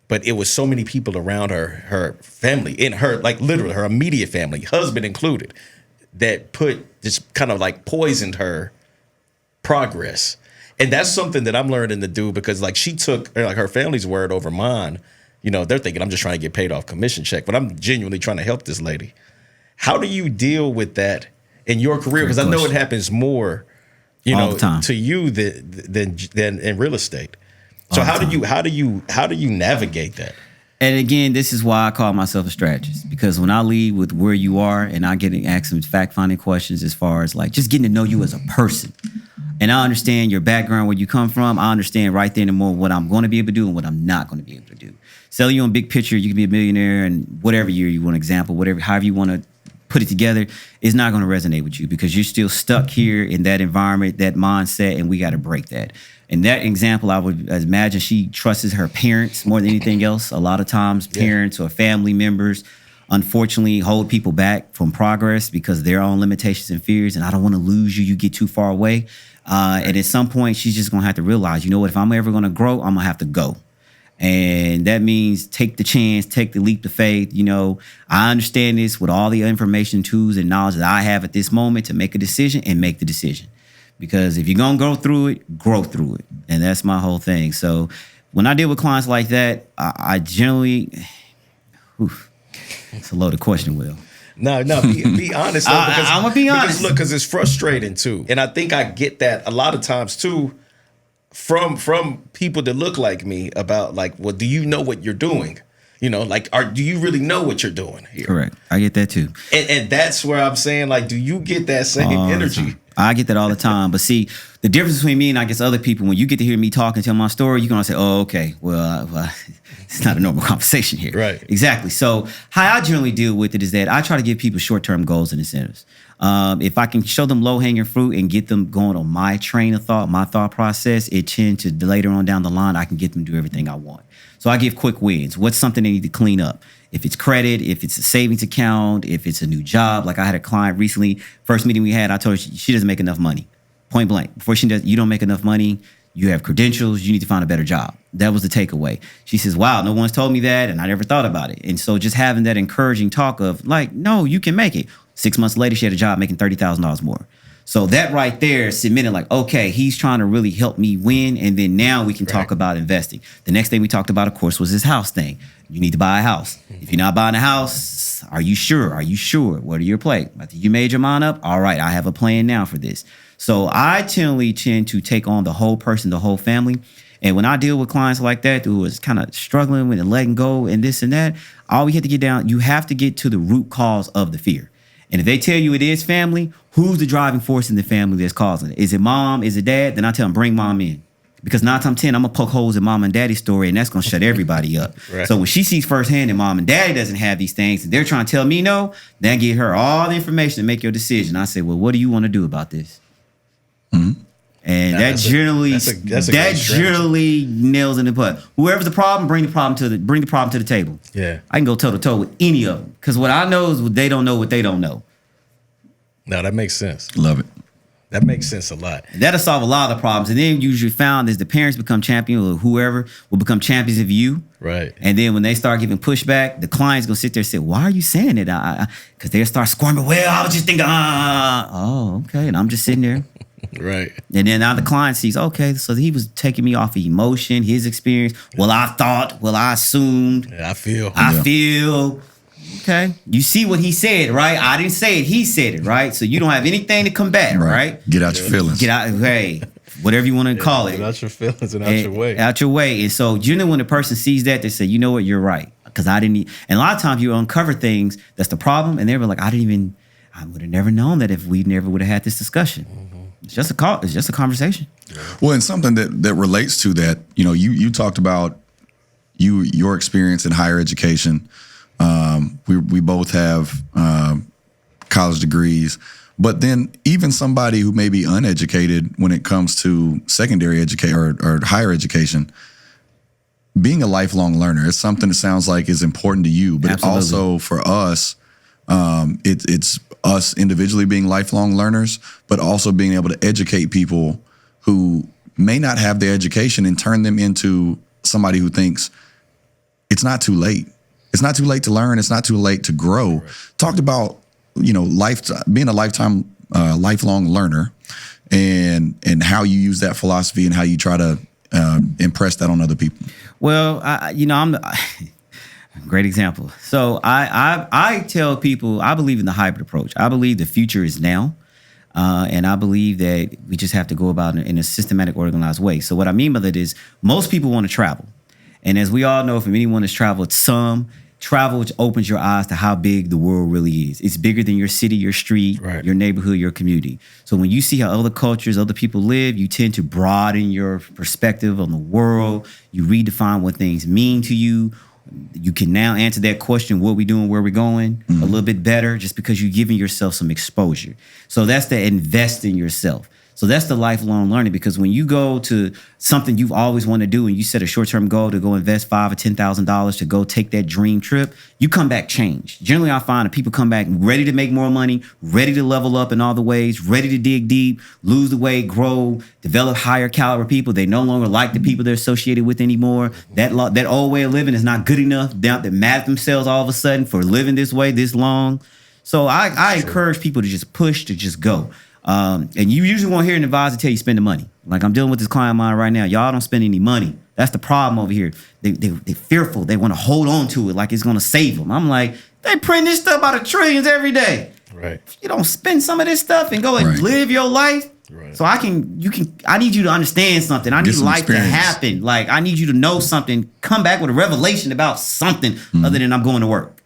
But it was so many people around her family, in her, like, literally her immediate family, husband included, that just kind of like poisoned her progress. And that's something that I'm learning to do, because like she took like her family's word over mine. They're thinking I'm just trying to get paid off commission check, but I'm genuinely trying to help this lady. How do you deal with that in your career? Because I know it happens more, all the time, to you than in real estate. So how do you navigate that? And again, this is why I call myself a strategist, because when I lead with where you are and I get asked some fact-finding questions as far as like just getting to know you as a person, and I understand your background, where you come from, I understand right then and more what I'm going to be able to do and what I'm not going to be able to do. Selling you on big picture, you can be a millionaire and whatever year you want to example, however you want to put it together, is not going to resonate with you, because you're still stuck here in that environment, that mindset, and we got to break that. And that example, I would imagine she trusts her parents more than anything else. A lot of times parents or family members, unfortunately, hold people back from progress because their own limitations and fears. And I don't want to lose you. You get too far away. And at some point, she's just going to have to realize, you know what, if I'm ever going to grow, I'm going to have to go. And that means take the chance, take the leap of faith. I understand this with all the information, tools, and knowledge that I have at this moment to make a decision, and make the decision. Because if you're going to go through it, grow through it. And that's my whole thing. So when I deal with clients like that, I generally, it's a loaded question, Will. No, be honest. Though, I'm going to be honest. Because it's frustrating too. And I think I get that a lot of times too, from people that look like me, about like, well, do you know what you're doing? Do you really know what you're doing here? Correct. I get that too. And that's where I'm saying, like, do you get that same energy? I get that all the time. But see, the difference between me and I guess other people, when you get to hear me talk and tell my story, you're going to say, oh, okay, well, it's not a normal conversation here. Right. Exactly. So how I generally deal with it is that I try to give people short-term goals and incentives. If I can show them low-hanging fruit and get them going on my train of thought, my thought process, it tends to later on down the line, I can get them to do everything I want. So I give quick wins. What's something they need to clean up? If it's credit, if it's a savings account, if it's a new job. Like I had a client recently, first meeting we had, I told her she doesn't make enough money. Point blank. Before she does, you don't make enough money. You have credentials. You need to find a better job. That was the takeaway. She says, wow, no one's told me that, and I never thought about it. And so just having that encouraging talk of like, no, you can make it. 6 months later, she had a job making $30,000 more. So that right there cemented like, okay, he's trying to really help me win. And then now we can talk about investing. The next thing we talked about, of course, was this house thing. You need to buy a house. If you're not buying a house, are you sure? Are you sure? What are your plans? You made your mind up? All right, I have a plan now for this. So I tend to take on the whole person, the whole family. And when I deal with clients like that who is kind of struggling with and letting go and this and that, all we have to get down, you have to get to the root cause of the fear. And if they tell you it is family, who's the driving force in the family that's causing it? Is it mom? Is it dad? Then I tell them, bring mom in. Because 9 times 10, I'm going to poke holes in mom and daddy's story, and that's going to shut everybody up. Right. So when she sees firsthand that mom and daddy doesn't have these things, and they're trying to tell me no, then get her all the information to make your decision. I say, well, what do you want to do about this? Mm-hmm. And that generally nails in the butt. Whoever's the problem, bring the problem to the table. Yeah, I can go toe to toe with any of them, because what I know is they don't know what they don't know. No, that makes sense. Love it. That makes sense a lot. And that'll solve a lot of the problems. And then usually found is the parents become champions, or whoever will become champions of you. Right. And then when they start giving pushback, the client's gonna sit there and say, "Why are you saying it?" Because they'll start squirming. Well, I was just thinking, oh, okay. And I'm just sitting there. Right. And then now the client sees, okay, so he was taking me off of emotion, his experience. Well, I thought. Well, I assumed. Yeah, I feel. I feel. Okay. You see what he said, right? I didn't say it. He said it, right? So you don't have anything to combat, right? Get out your feelings. Get out. Hey, whatever you want to call it. Get out your feelings and out your way. Out your way. And so generally when the person sees that, they say, you know what, you're right. Because I didn't. And a lot of times you uncover things that's the problem. And they were like, I would have never known that if we never would have had this discussion. It's just a call. It's just a conversation. Well, and something that relates to that, you talked about your experience in higher education. We both have college degrees, but then even somebody who may be uneducated when it comes to secondary education or higher education, being a lifelong learner is something that sounds like is important to you, but Absolutely. also for us, it's us individually being lifelong learners, but also being able to educate people who may not have the education and turn them into somebody who thinks it's not too late. It's not too late to learn. It's not too late to grow. Right. Talked about, being a lifelong learner and how you use that philosophy and how you try to impress that on other people. Well, I'm great example. So I tell people I believe in the hybrid approach. I believe the future is now. And I believe that we just have to go about it in a systematic, organized way. So what I mean by that is most people want to travel. And as we all know, from anyone that's traveled travel opens your eyes to how big the world really is. It's bigger than your city, your street, right. Your neighborhood, your community. So when you see how other cultures, other people live, you tend to broaden your perspective on the world. You redefine what things mean to you. You can now answer that question, what we doing, where we going, a little bit better just because you're giving yourself some exposure. So that's the invest in yourself. So that's the lifelong learning, because when you go to something you've always wanted to do and you set a short-term goal to go invest $5,000 or $10,000 to go take that dream trip, you come back changed. Generally, I find that people come back ready to make more money, ready to level up in all the ways, ready to dig deep, lose the weight, grow, develop higher caliber people. They no longer like the people they're associated with anymore. That old way of living is not good enough. They're mad at themselves all of a sudden for living this way this long. So I encourage people to just push, to just go. And you usually won't hear an advisor tell you spend the money. Like I'm dealing with this client of mine right now. Y'all don't spend any money. That's the problem over here. They're fearful. They want to hold on to it like it's going to save them. I'm like, they print this stuff out of trillions every day. Right. You don't spend some of this stuff and go and live your life. Right. So I need you to understand something. I need life to happen. Like I need you to know something. Come back with a revelation about something other than I'm going to work.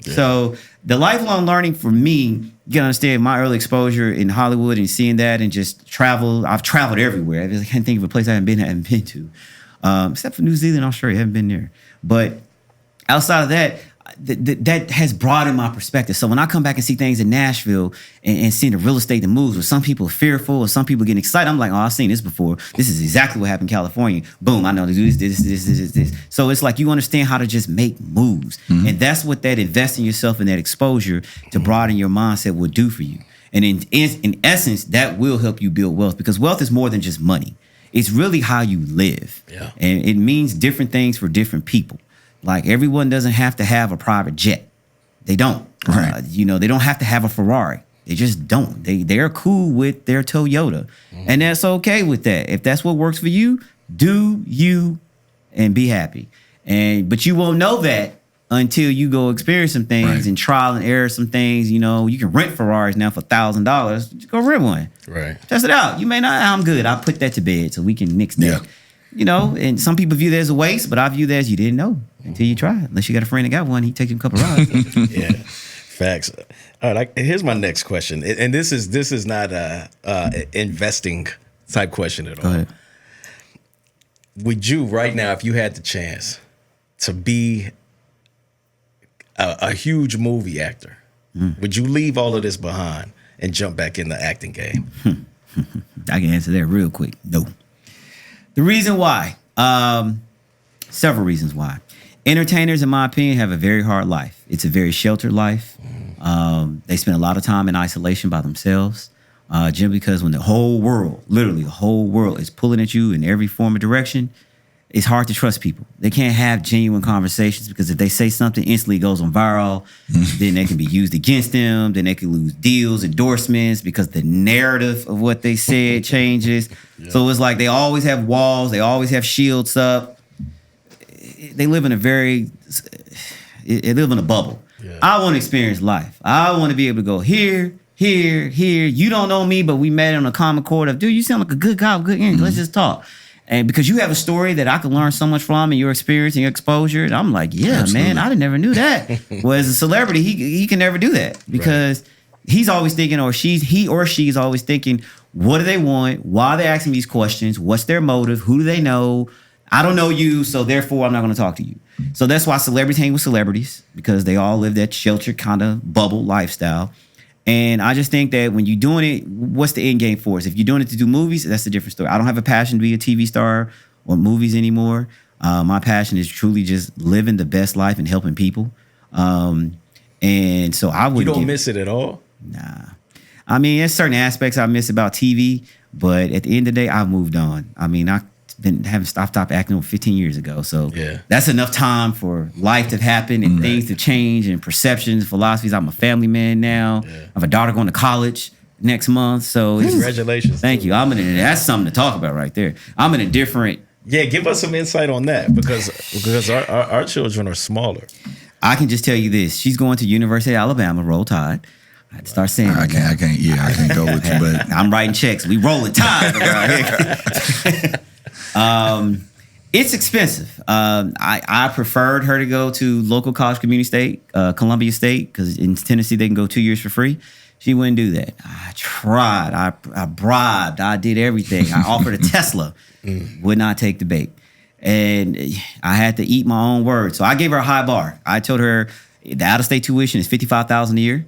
Yeah. So the lifelong learning for me, you can understand my early exposure in Hollywood and seeing that and just travel. I've traveled everywhere. I can't think of a place I haven't been to, except for New Zealand, Australia. I haven't been there. But outside of that, that has broadened my perspective. So when I come back and see things in Nashville and seeing the real estate that moves, where some people are fearful or some people getting excited, I'm like, oh, I've seen this before. This is exactly what happened in California. Boom, I know to do this. So it's like you understand how to just make moves. And that's what that investing yourself in that exposure to broaden your mindset will do for you. And in essence, that will help you build wealth, because wealth is more than just money. It's really how you live. Yeah. And it means different things for different people. Like everyone doesn't have to have a private jet. They don't. Right. They don't have to have a Ferrari. They just don't. They're cool with their Toyota. And that's okay with that. If that's what works for you, do you and be happy. But you won't know that until you go experience some things and trial and error some things. You can rent Ferraris now for $1,000. Just go rent one. Right. Test it out. You may not. I'm good. I'll put that to bed so we can nix that. Yeah. And some people view that as a waste, but I view that as you didn't know until you try. Unless you got a friend that got one, he takes you a couple rides. Yeah, facts. All right, here's my next question, and this is not a investing type question at all. Go ahead. Would you right now, if you had the chance to be a huge movie actor, would you leave all of this behind and jump back in the acting game? I can answer that real quick. No. The reason why, several reasons why. Entertainers, in my opinion, have a very hard life. It's a very sheltered life. They spend a lot of time in isolation by themselves. Just because when the whole world, literally the whole world, is pulling at you in every form of direction, it's hard to trust people. They can't have genuine conversations because if they say something, instantly it goes on viral. Then they can be used against them. Then they can lose deals, endorsements because the narrative of what they said changes. Yeah. So it's like they always have walls. They always have shields up. They live in a bubble. Yeah. I want to experience life. I want to be able to go here. You don't know me, but we met on a common chord of, dude, you sound like a good guy with good energy. Let's just talk. And because you have a story that I could learn so much from and your experience and your exposure, and I'm like, yeah, absolutely, man, I never knew that. Well, as a celebrity, he can never do that because he's always thinking, or he or she's always thinking, what do they want? Why are they asking these questions? What's their motive? Who do they know? I don't know you, so therefore I'm not going to talk to you. So that's why celebrities hang with celebrities, because they all live that sheltered kind of bubble lifestyle. And I just think that when you're doing it, what's the end game for us? If you're doing it to do movies, that's a different story. I don't have a passion to be a TV star or movies anymore. My passion is truly just living the best life and helping people. And so I wouldn't. You don't miss it at all? Nah. I mean, there's certain aspects I miss about TV, but at the end of the day, I've moved on. I mean, I've stopped acting over 15 years ago. So that's enough time for life to happen and things to change and perceptions, philosophies. I'm a family man now. I have a daughter going to college next month. So congratulations. Thank you. That's something to talk about right there. I'm in a different. Yeah, give us some insight on that because our children are smaller. I can just tell you this. She's going to University of Alabama, Roll Tide. I had to start saying I can't go with you, but I'm writing checks. We rolling Tide around here. It's expensive. I preferred her to go to local college, community state, Columbia State, because in Tennessee they can go 2 years for free. She wouldn't do that. I tried. I bribed. I did everything. I offered a Tesla. Would not take the bait. And I had to eat my own words. So I gave her a high bar. I told her the out-of-state tuition is $55,000 a year,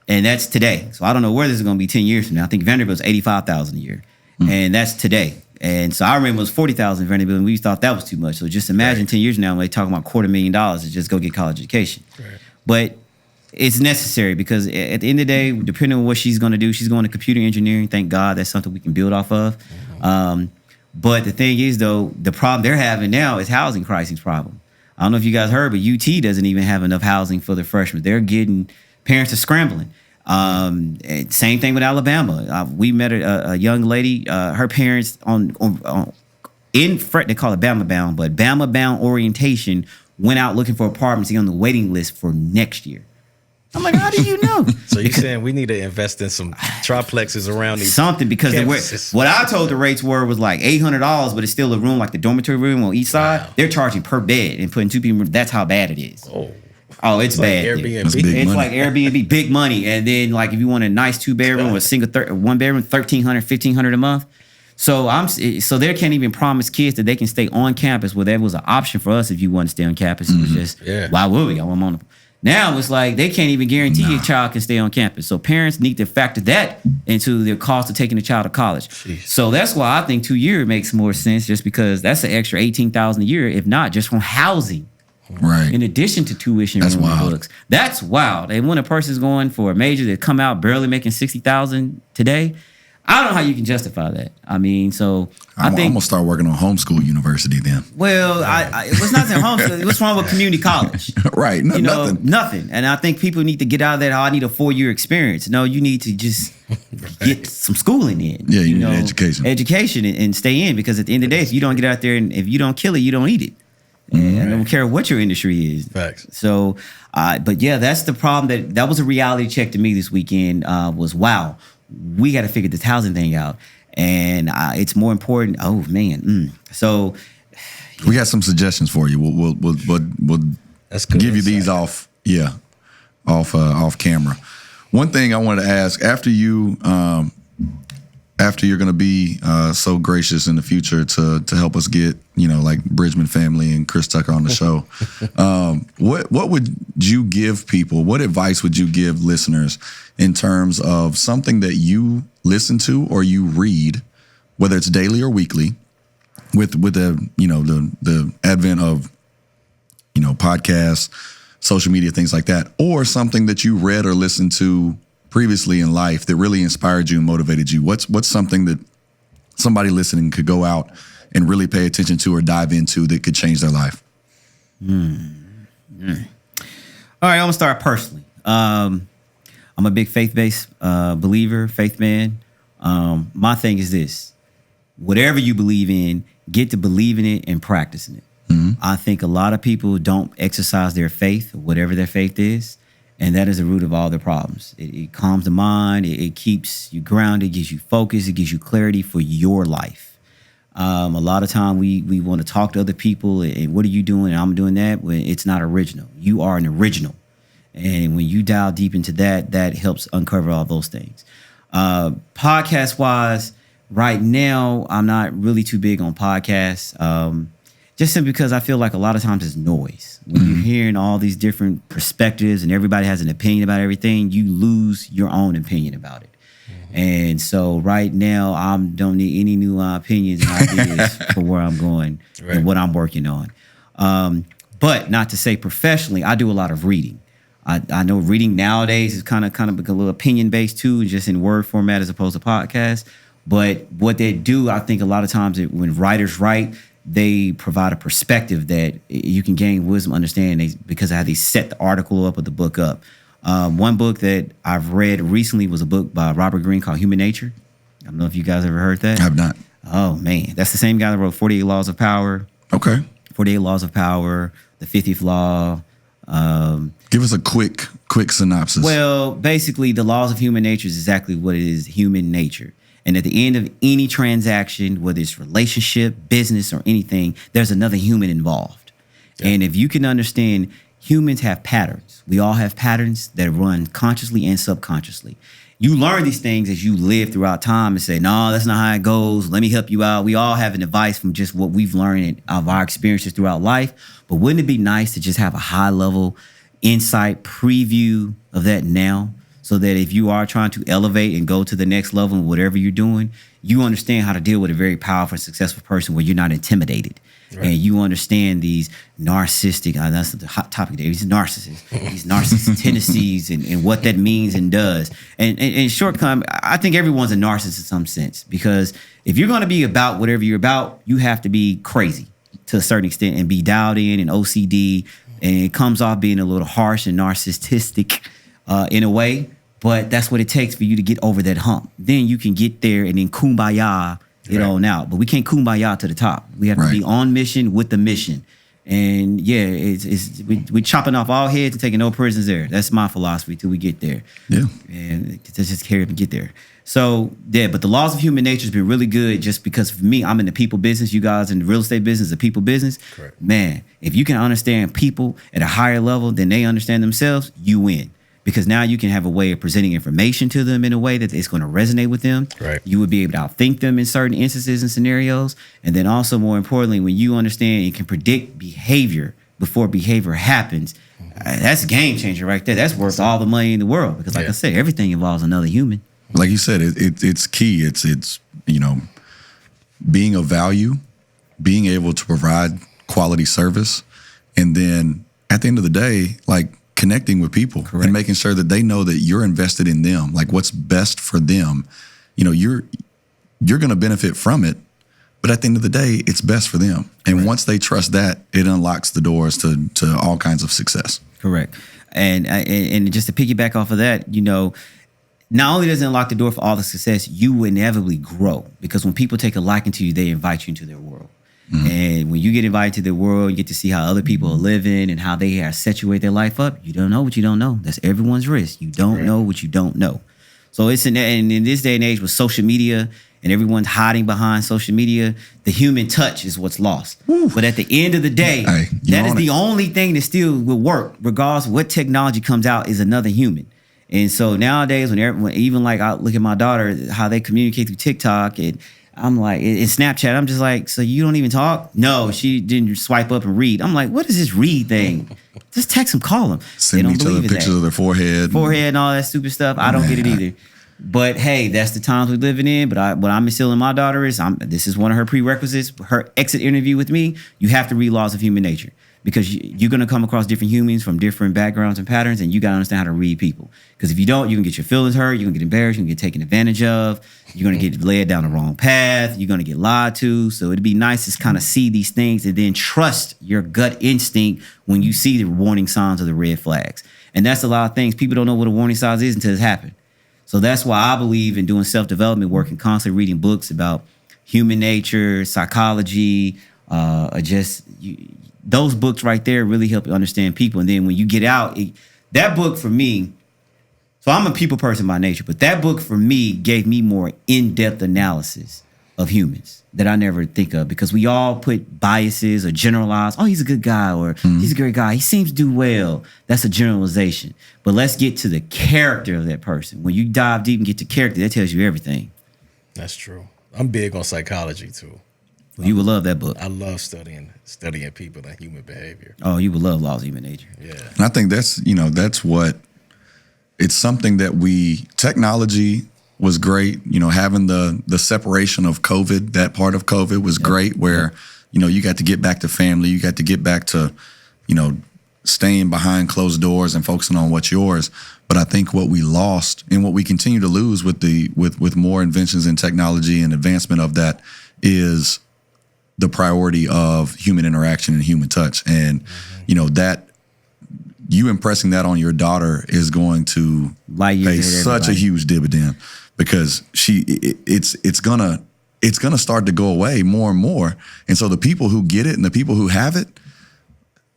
and that's today. So I don't know where this is going to be 10 years from now. I think Vanderbilt's $85,000 a year, and that's today. And so I remember it was $40,000 in Vanderbilt, and we thought that was too much. So just imagine 10 years from now when they talking about $250,000 to just go get college education. Right. But it's necessary because at the end of the day, depending on what she's going to do, she's going to computer engineering. Thank God that's something we can build off of. But the thing is, though, the problem they're having now is housing crisis problem. I don't know if you guys heard, but UT doesn't even have enough housing for their freshmen. They're getting, parents are scrambling. Same thing with Alabama. We met a young lady. Her parents they call it Bama Bound, but Bama Bound orientation went out looking for apartments on the waiting list for next year. I'm like, how do you know? So you're saying we need to invest in some triplexes around these something because what I told the rates was like $800, but it's still a room like the dormitory room on each side. Wow. They're charging per bed and putting two people. That's how bad it is. Oh, it's bad. Like Airbnb. It's like Airbnb, big money. And then like if you want a nice 2-bedroom or a single one bedroom, $1,300, $1,500 a month. So they can't even promise kids that they can stay on campus. Well, that was an option for us if you want to stay on campus. It was just why would we? I'm on. Now it's like they can't even guarantee your child can stay on campus. So parents need to factor that into their cost of taking a child to college. Jeez. So that's why I think 2 years makes more sense, just because that's an extra $18,000 a year, if not just from housing. Right. In addition to tuition, that's wild. Books. That's wild. And when a person's going for a major that come out barely making $60,000 today, I don't know how you can justify that. I mean, so I'm gonna start working on homeschool university then. Well, it was not homeschool. What's wrong with community college? Right. Nothing. And I think people need to get out of that. I need a 4-year experience. No, you need to just get some schooling in. Yeah, you need education and stay in, because at the end of the day, if you don't get out there and if you don't kill it, you don't eat it. And I don't care what your industry is. Facts. So, but yeah, that's the problem. That was a reality check to me this weekend. Was wow, we got to figure this housing thing out, and it's more important. Oh man, so we got some suggestions for you. We'll give you these off camera. One thing I wanted to ask after you're going to be so gracious in the future to help us get, like Bridgman family and Chris Tucker on the show, what would you give people? What advice would you give listeners in terms of something that you listen to or you read, whether it's daily or weekly, with the advent of podcasts, social media, things like that, or something that you read or listened to previously in life that really inspired you and motivated you? What's something that somebody listening could go out and really pay attention to or dive into that could change their life? All right, I'm gonna start personally. I'm a big faith-based believer, faith man. My thing is this: whatever you believe in, get to believing it and practicing it. I think a lot of people don't exercise their faith, whatever their faith is, and that is the root of all their problems. It calms the mind, it keeps you grounded, gives you focus, it gives you clarity for your life. A lot of time we want to talk to other people and what are you doing and I'm doing that when it's not original. You are an original. And when you dial deep into that, that helps uncover all those things. Podcast wise, right now, I'm not really too big on podcasts. Just simply because I feel like a lot of times it's noise. When you're hearing all these different perspectives and everybody has an opinion about everything, you lose your own opinion about it. And so right now, I don't need any new opinions and ideas for where I'm going and what I'm working on. But not to say professionally, I do a lot of reading. I know reading nowadays is kind of become a little opinion based too, just in word format as opposed to podcast. But what they do, I think a lot of times when writers write, they provide a perspective that you can gain wisdom, understanding because of how they set the article up or the book up. One book that I've read recently was a book by Robert Greene called Human Nature. I don't know if you guys ever heard that. I have not. Oh, man. That's the same guy that wrote 48 Laws of Power. Okay. 48 Laws of Power, the 50th Law. Give us a quick synopsis. Well, basically, the laws of human nature is exactly what it is, human nature. And at the end of any transaction, whether it's relationship, business, or anything, there's another human involved. Yeah. And if you can understand, humans have patterns. We all have patterns that run consciously and subconsciously. You learn these things as you live throughout time and say, no, that's not how it goes. Let me help you out. We all have an advice from just what we've learned of our experiences throughout life. But wouldn't it be nice to just have a high level insight preview of that now? So that if you are trying to elevate and go to the next level in whatever you're doing, you understand how to deal with a very powerful, successful person where you're not intimidated. Right. And you understand these narcissistic, that's the hot topic there, these narcissists, these narcissistic tendencies and what that means and does. And shortcoming, I think everyone's a narcissist in some sense, because if you're going to be about whatever you're about, you have to be crazy to a certain extent and be dialed in and OCD. And it comes off being a little harsh and narcissistic in a way, but that's what it takes for you to get over that hump. Then you can get there and then kumbaya it on out. But we can't kumbaya to the top. We have to be on mission with the mission. And yeah, we're chopping off all heads and taking no prisoners there. That's my philosophy till we get there. Yeah. And let's just carry up and get there. So yeah, but the laws of human nature has been really good just because for me, I'm in the people business. You guys in the real estate business, the people business. Correct. Man, if you can understand people at a higher level than they understand themselves, you win. Because now you can have a way of presenting information to them in a way that it's going to resonate with them. Right. You would be able to outthink them in certain instances and scenarios. And then also, more importantly, when you understand and can predict behavior before behavior happens, that's a game changer right there. That's worth all the money in the world. Because like I said, everything involves another human. Like you said, it's key. It's being of value, being able to provide quality service, and then at the end of the day, like, connecting with people and making sure that they know that you're invested in them, like what's best for them. You know, you're going to benefit from it, but at the end of the day, it's best for them. And once they trust that, it unlocks the doors to all kinds of success. Correct. And just to piggyback off of that, not only does it unlock the door for all the success, you will inevitably grow, because when people take a liking to you, they invite you into their world. Mm-hmm. And when you get invited to the world, you get to see how other people are living and how they are situate their life up. You don't know what you don't know. That's everyone's risk. You don't know what you don't know. So and in this day and age with social media and everyone's hiding behind social media, the human touch is what's lost. Woo. But at the end of the day, that is the only thing that still will work, regardless of what technology comes out, is another human. And so nowadays, when even like I look at my daughter, how they communicate through TikTok, and I'm like, in Snapchat, I'm just like, so you don't even talk? No, she didn't swipe up and read. I'm like, what is this read thing? Just text them, call them. Send each other pictures of their forehead. Forehead and all that stupid stuff. I don't get it either. But hey, that's the times we're living in. But what I'm instilling my daughter is, this is one of her prerequisites. Her exit interview with me, you have to read Laws of Human Nature. because you're going to come across different humans from different backgrounds and patterns, and you got to understand how to read people. Because if you don't, you can get your feelings hurt, you're going to get embarrassed, you're going to get taken advantage of, you're going to get led down the wrong path, you're going to get lied to. So it'd be nice to kind of see these things and then trust your gut instinct when you see the warning signs or the red flags. And that's a lot of things. People don't know what a warning sign is until it's happened. So that's why I believe in doing self-development work and constantly reading books about human nature, psychology, those books right there really help you understand people. And then when you get out, that book for me, so I'm a people person by nature, but that book for me gave me more in-depth analysis of humans that I never think of, because we all put biases or generalize. Oh, he's a good guy, or he's a great guy. He seems to do well. That's a generalization. But let's get to the character of that person. When you dive deep and get to character, that tells you everything. That's true. I'm big on psychology too. Well, you would love that book. I love studying people and human behavior. Oh, you would love Laws of Human Nature. Yeah. And I think that's what, it's something that technology was great. Having the separation of COVID, that part of COVID was great, where, you got to get back to family, you got to get back to, staying behind closed doors and focusing on what's yours. But I think what we lost and what we continue to lose with more inventions in technology and advancement of that is the priority of human interaction and human touch. And, that you impressing that on your daughter is going to pay such a huge dividend, because it's gonna start to go away more and more. And so the people who get it and the people who have it,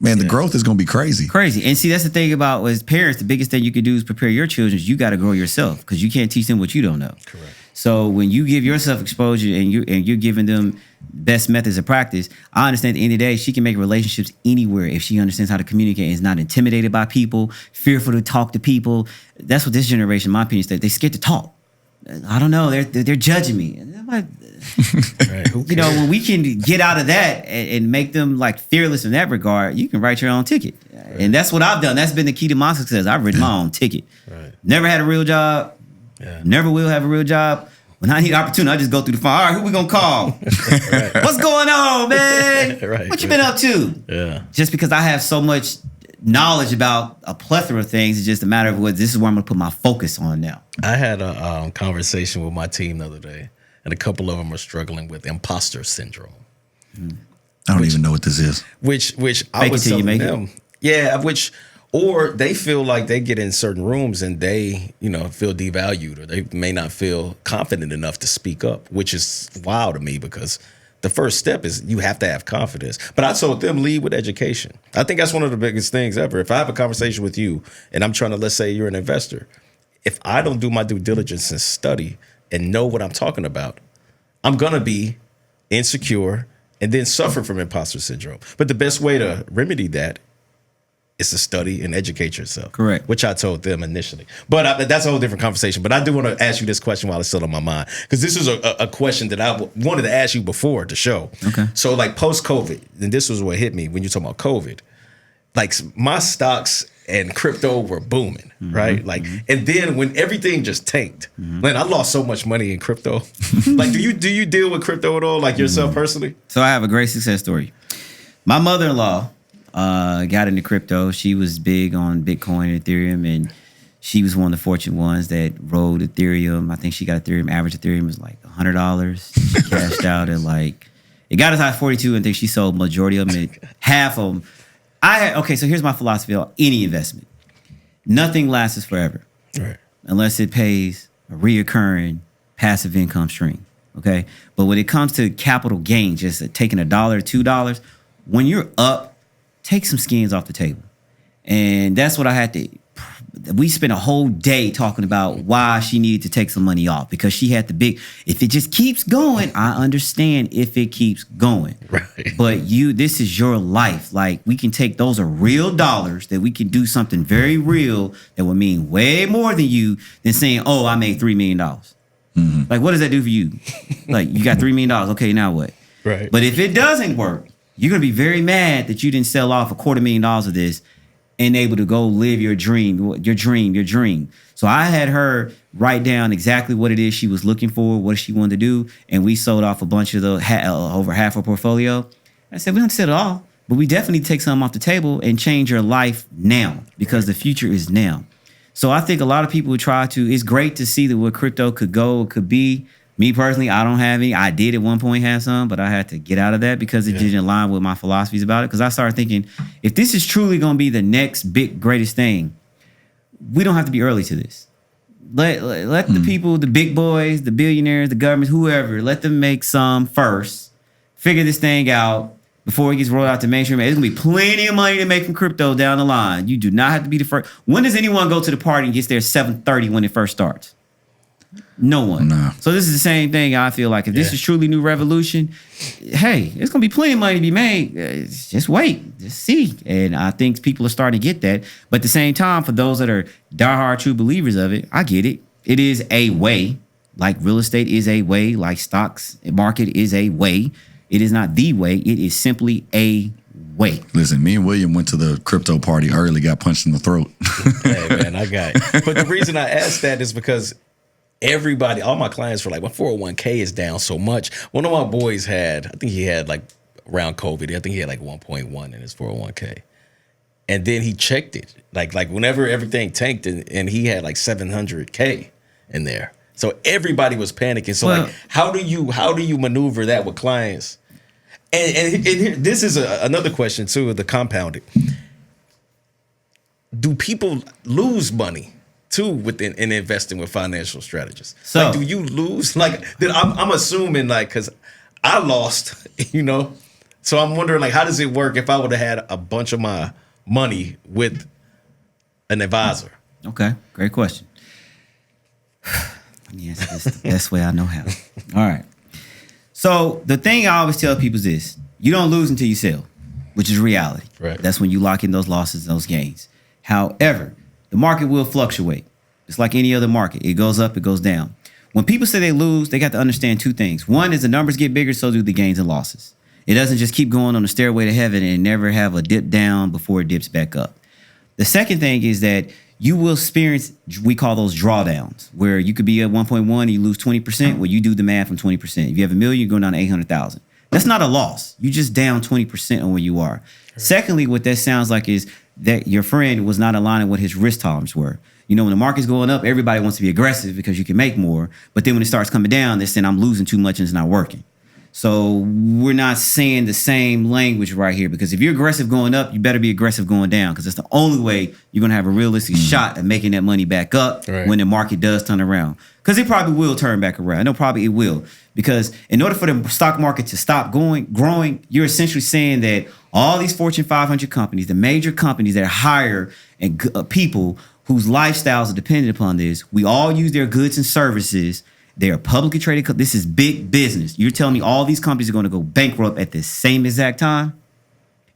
man, the growth is going to be crazy. Crazy. And see, that's the thing about, as parents, the biggest thing you can do is prepare your children. You got to grow yourself, because you can't teach them what you don't know. Correct. So when you give yourself exposure and you're giving them best methods of practice, I understand at the end of the day, she can make relationships anywhere if she understands how to communicate and is not intimidated by people, fearful to talk to people. That's what this generation, in my opinion, is. They're scared to talk. I don't know. They're judging me. Right. When we can get out of that and make them like fearless in that regard, you can write your own ticket. Right. And that's what I've done. That's been the key to my success. I've written my own ticket. Right. Never had a real job. Yeah. Never will have a real job. When I need opportunity, I just go through the phone. All right, who we gonna call? Right. What's going on, man? Right. What you been up to? Yeah. Just because I have so much knowledge about a plethora of things, it's just a matter of this is where I'm gonna put my focus on now. I had a conversation with my team the other day, and a couple of them are struggling with imposter syndrome. I don't even know what this is. Which I was telling them. Yeah, or they feel like they get in certain rooms and they, feel devalued, or they may not feel confident enough to speak up, which is wild to me, because the first step is you have to have confidence. But I told them, lead with education. I think that's one of the biggest things ever. If I have a conversation with you and I'm trying to, let's say you're an investor, if I don't do my due diligence and study and know what I'm talking about, I'm going to be insecure and then suffer from imposter syndrome. But the best way to remedy that is to study and educate yourself. Correct. Which I told them initially. But that's a whole different conversation. But I do want to ask you this question while it's still on my mind, because this is a question that I wanted to ask you before the show. Okay. So like post-COVID, and this was what hit me when you talking about COVID, like my stocks and crypto were booming, right? Like, and then when everything just tanked, man, I lost so much money in crypto. Like, do you deal with crypto at all, like yourself personally? So I have a great success story. My mother-in-law got into crypto. She was big on Bitcoin and Ethereum, and she was one of the fortunate ones that rode Ethereum. I think she got Ethereum. Average Ethereum was like $100. She cashed out at it got as high as 42, and I think she sold majority of them, half of them. So here's my philosophy on any investment. Nothing lasts forever. Right. Unless it pays a reoccurring passive income stream. Okay. But when it comes to capital gain, just taking $1, $2, when you're up, take some skins off the table. And that's what I had to. We spent a whole day talking about why she needed to take some money off, because she had if it just keeps going, I understand if it keeps going. Right. But this is your life. Like, we can take, those are real dollars that we can do something very real that would mean way more than you than saying, oh, I made $3 million. Like, what does that do for you? Like, you got $3 million. Okay, now what? Right. But if it doesn't work, you're going to be very mad that you didn't sell off $250,000 of this and able to go live your dream. So I had her write down exactly what it is she was looking for, what she wanted to do, and we sold off a bunch of over half her portfolio. I said, we don't sell it all. But we definitely take something off the table and change your life now because the future is now. So I think a lot of people would try to, it's great to see that what crypto could go, could be. Me personally, I don't have any. I did at one point have some, but I had to get out of that because it didn't align with my philosophies about it. Because I started thinking, if this is truly going to be the next big, greatest thing, we don't have to be early to this. Let the people, the big boys, the billionaires, the governments, whoever, let them make some first, figure this thing out before it gets rolled out to mainstream. There's going to be plenty of money to make from crypto down the line. You do not have to be the first. When does anyone go to the party and gets there at 7:30 when it first starts? No one. No. So this is the same thing. I feel like if this is truly new revolution, hey, there's gonna be plenty of money to be made. Just wait, just see. And I think people are starting to get that. But at the same time, for those that are diehard true believers of it, I get it. It is a way. Like real estate is a way. Like stocks market is a way. It is not the way. It is simply a way. Listen, me and William went to the crypto party early, got punched in the throat. Hey, man, I got it. But the reason I asked that is because everybody, all my clients were like, my 401k is down so much. One of my boys had, I think he had like around COVID, I think he had like 1.1 in his 401k. And then he checked it. Like whenever everything tanked and he had like 700k in there. So everybody was panicking. So like, how do you maneuver that with clients? And this is another question too, the compounded. Do people lose money too within in investing with financial strategists? So like, do you lose? Like, I'm assuming like, because I lost, so I'm wondering like, how does it work if I would have had a bunch of my money with an advisor? Okay, great question. Let me answer this the best way I know how. All right. So the thing I always tell people is this: you don't lose until you sell, which is reality. Right. That's when you lock in those losses, those gains. However, the market will fluctuate. It's like any other market. It goes up, it goes down. When people say they lose, they got to understand two things. One is the numbers get bigger, so do the gains and losses. It doesn't just keep going on the stairway to heaven and never have a dip down before it dips back up. The second thing is that you will experience, we call those drawdowns, where you could be at 1.1 and you lose 20%. Well, you do the math from 20%. If you have $1 million, you're going down to 800,000. That's not a loss. You just down 20% on where you are. Sure. Secondly, what that sounds like is that your friend was not aligning what his risk tolerance were. When the market's going up, everybody wants to be aggressive because you can make more. But then when it starts coming down, they're saying I'm losing too much and it's not working. So we're not saying the same language right here, because if you're aggressive going up, you better be aggressive going down, because that's the only way you're going to have a realistic shot at making that money back up when the market does turn around. Because it probably will turn back around. No, probably it will. Because in order for the stock market to stop growing, you're essentially saying that all these Fortune 500 companies, the major companies that hire and people whose lifestyles are dependent upon this, we all use their goods and services. They are publicly traded. This is big business. You're telling me all these companies are going to go bankrupt at the same exact time?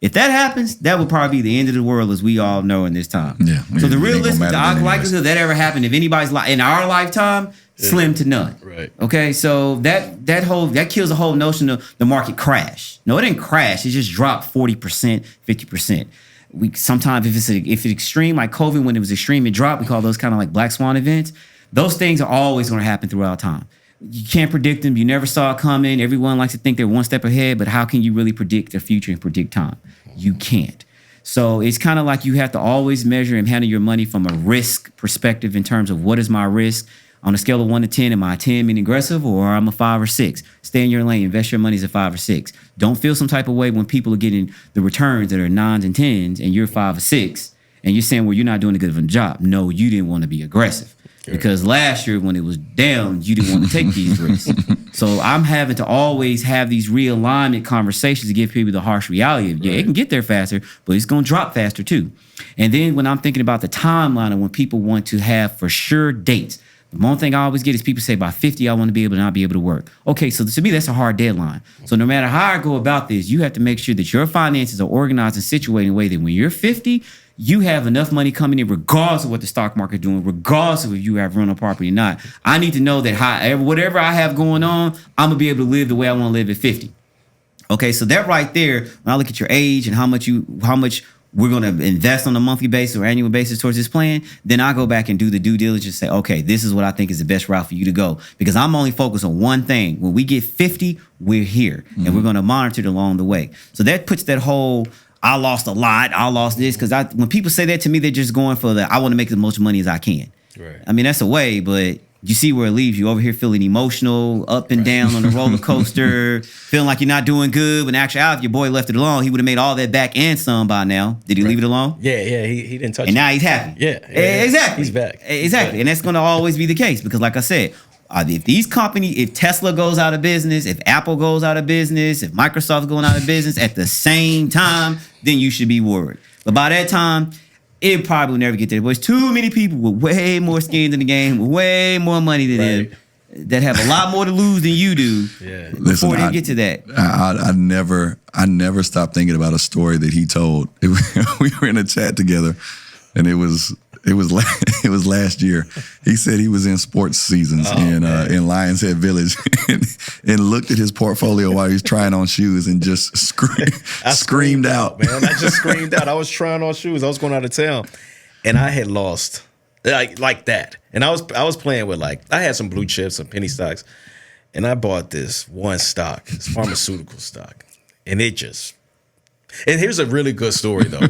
If that happens, that would probably be the end of the world as we all know in this time. Yeah. So the realistic likelihood that ever happened, if anybody's in our lifetime, slim to none. Right. Okay. So that kills the whole notion of the market crash. No, it didn't crash. It just dropped 40%, 50%. Sometimes if it's extreme, like COVID, when it was extreme, it dropped. We call those kind of like black swan events. Those things are always going to happen throughout time. You can't predict them. You never saw it coming. Everyone likes to think they're one step ahead, but how can you really predict the future and predict time? You can't. So it's kind of like you have to always measure and handle your money from a risk perspective in terms of what is my risk. On a scale of 1 to 10, am I a 10 meaning aggressive, or I'm a 5 or 6? Stay in your lane. Invest your money as a 5 or 6. Don't feel some type of way when people are getting the returns that are 9s and 10s and you're 5 or 6 and you're saying, well, you're not doing a good of a job. No, you didn't want to be aggressive. Because last year when it was down, you didn't want to take these risks. So I'm having to always have these realignment conversations to give people the harsh reality of, it can get there faster, but it's going to drop faster too. And then when I'm thinking about the timeline of when people want to have for sure dates, the one thing I always get is people say by 50, I want to be able to not be able to work. Okay, so to me, that's a hard deadline. So no matter how I go about this, you have to make sure that your finances are organized and situated in a way that when you're 50, you have enough money coming in regardless of what the stock market is doing, regardless of if you have rental property or not. I need to know that whatever I have going on, I'm going to be able to live the way I want to live at 50. Okay, so that right there, when I look at your age and how much we're going to invest on a monthly basis or annual basis towards this plan, then I go back and do the due diligence, say, okay, this is what I think is the best route for you to go. Because I'm only focused on one thing. When we get 50, we're here. And we're going to monitor it along the way. So that puts that whole, I lost a lot, I lost this. Because when people say that to me, they're just going for I want to make as much money as I can. Right. I mean, that's a way, but you see where it leaves you. Over here feeling emotional, up and down on the roller coaster, feeling like you're not doing good. When in actuality, your boy left it alone. He would have made all that back and some by now. Did he leave it alone? Yeah, he didn't touch it. And now he's happy. Yeah. Exactly. He's back. Exactly. And that's going to always be the case because like I said, if these companies, if Tesla goes out of business, if Apple goes out of business, if Microsoft's going out of business at the same time, then you should be worried. But by that time, it probably will never get there. There's too many people with way more skins in the game, with way more money than them, that have a lot more to lose than you do before they get to that. I never stopped thinking about a story that he told. We were in a chat together, and it was last year. He said he was in sports seasons in Lions Head Village and looked at his portfolio while he was trying on shoes and just screamed out. Man, I just screamed out. I was trying on shoes. I was going out of town, and I had lost like that. And I was playing with I had some blue chips, some penny stocks, and I bought this one stock, this pharmaceutical stock, and it just. And here's a really good story though.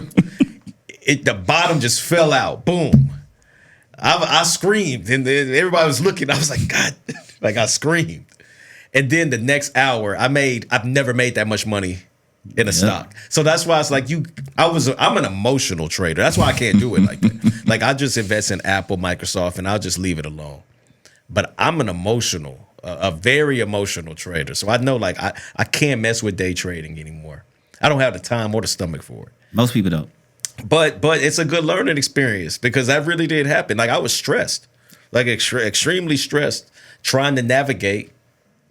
The bottom just fell out. Boom. I screamed and then everybody was looking. I was like, God, I screamed. And then the next hour I've never made that much money in a stock. So that's why it's I'm an emotional trader. That's why I can't do it like that. I just invest in Apple, Microsoft, and I'll just leave it alone. But I'm an a very emotional trader. So I know I can't mess with day trading anymore. I don't have the time or the stomach for it. Most people don't. But it's a good learning experience because that really did happen. I was stressed, extremely stressed, trying to navigate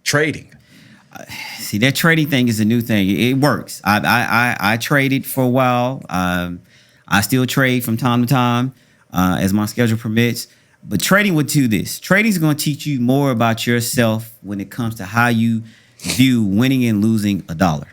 trading. See, that trading thing is a new thing. It works. I traded for a while. I still trade from time to time as my schedule permits. But trading would do this. Trading is going to teach you more about yourself when it comes to how you view winning and losing a dollar.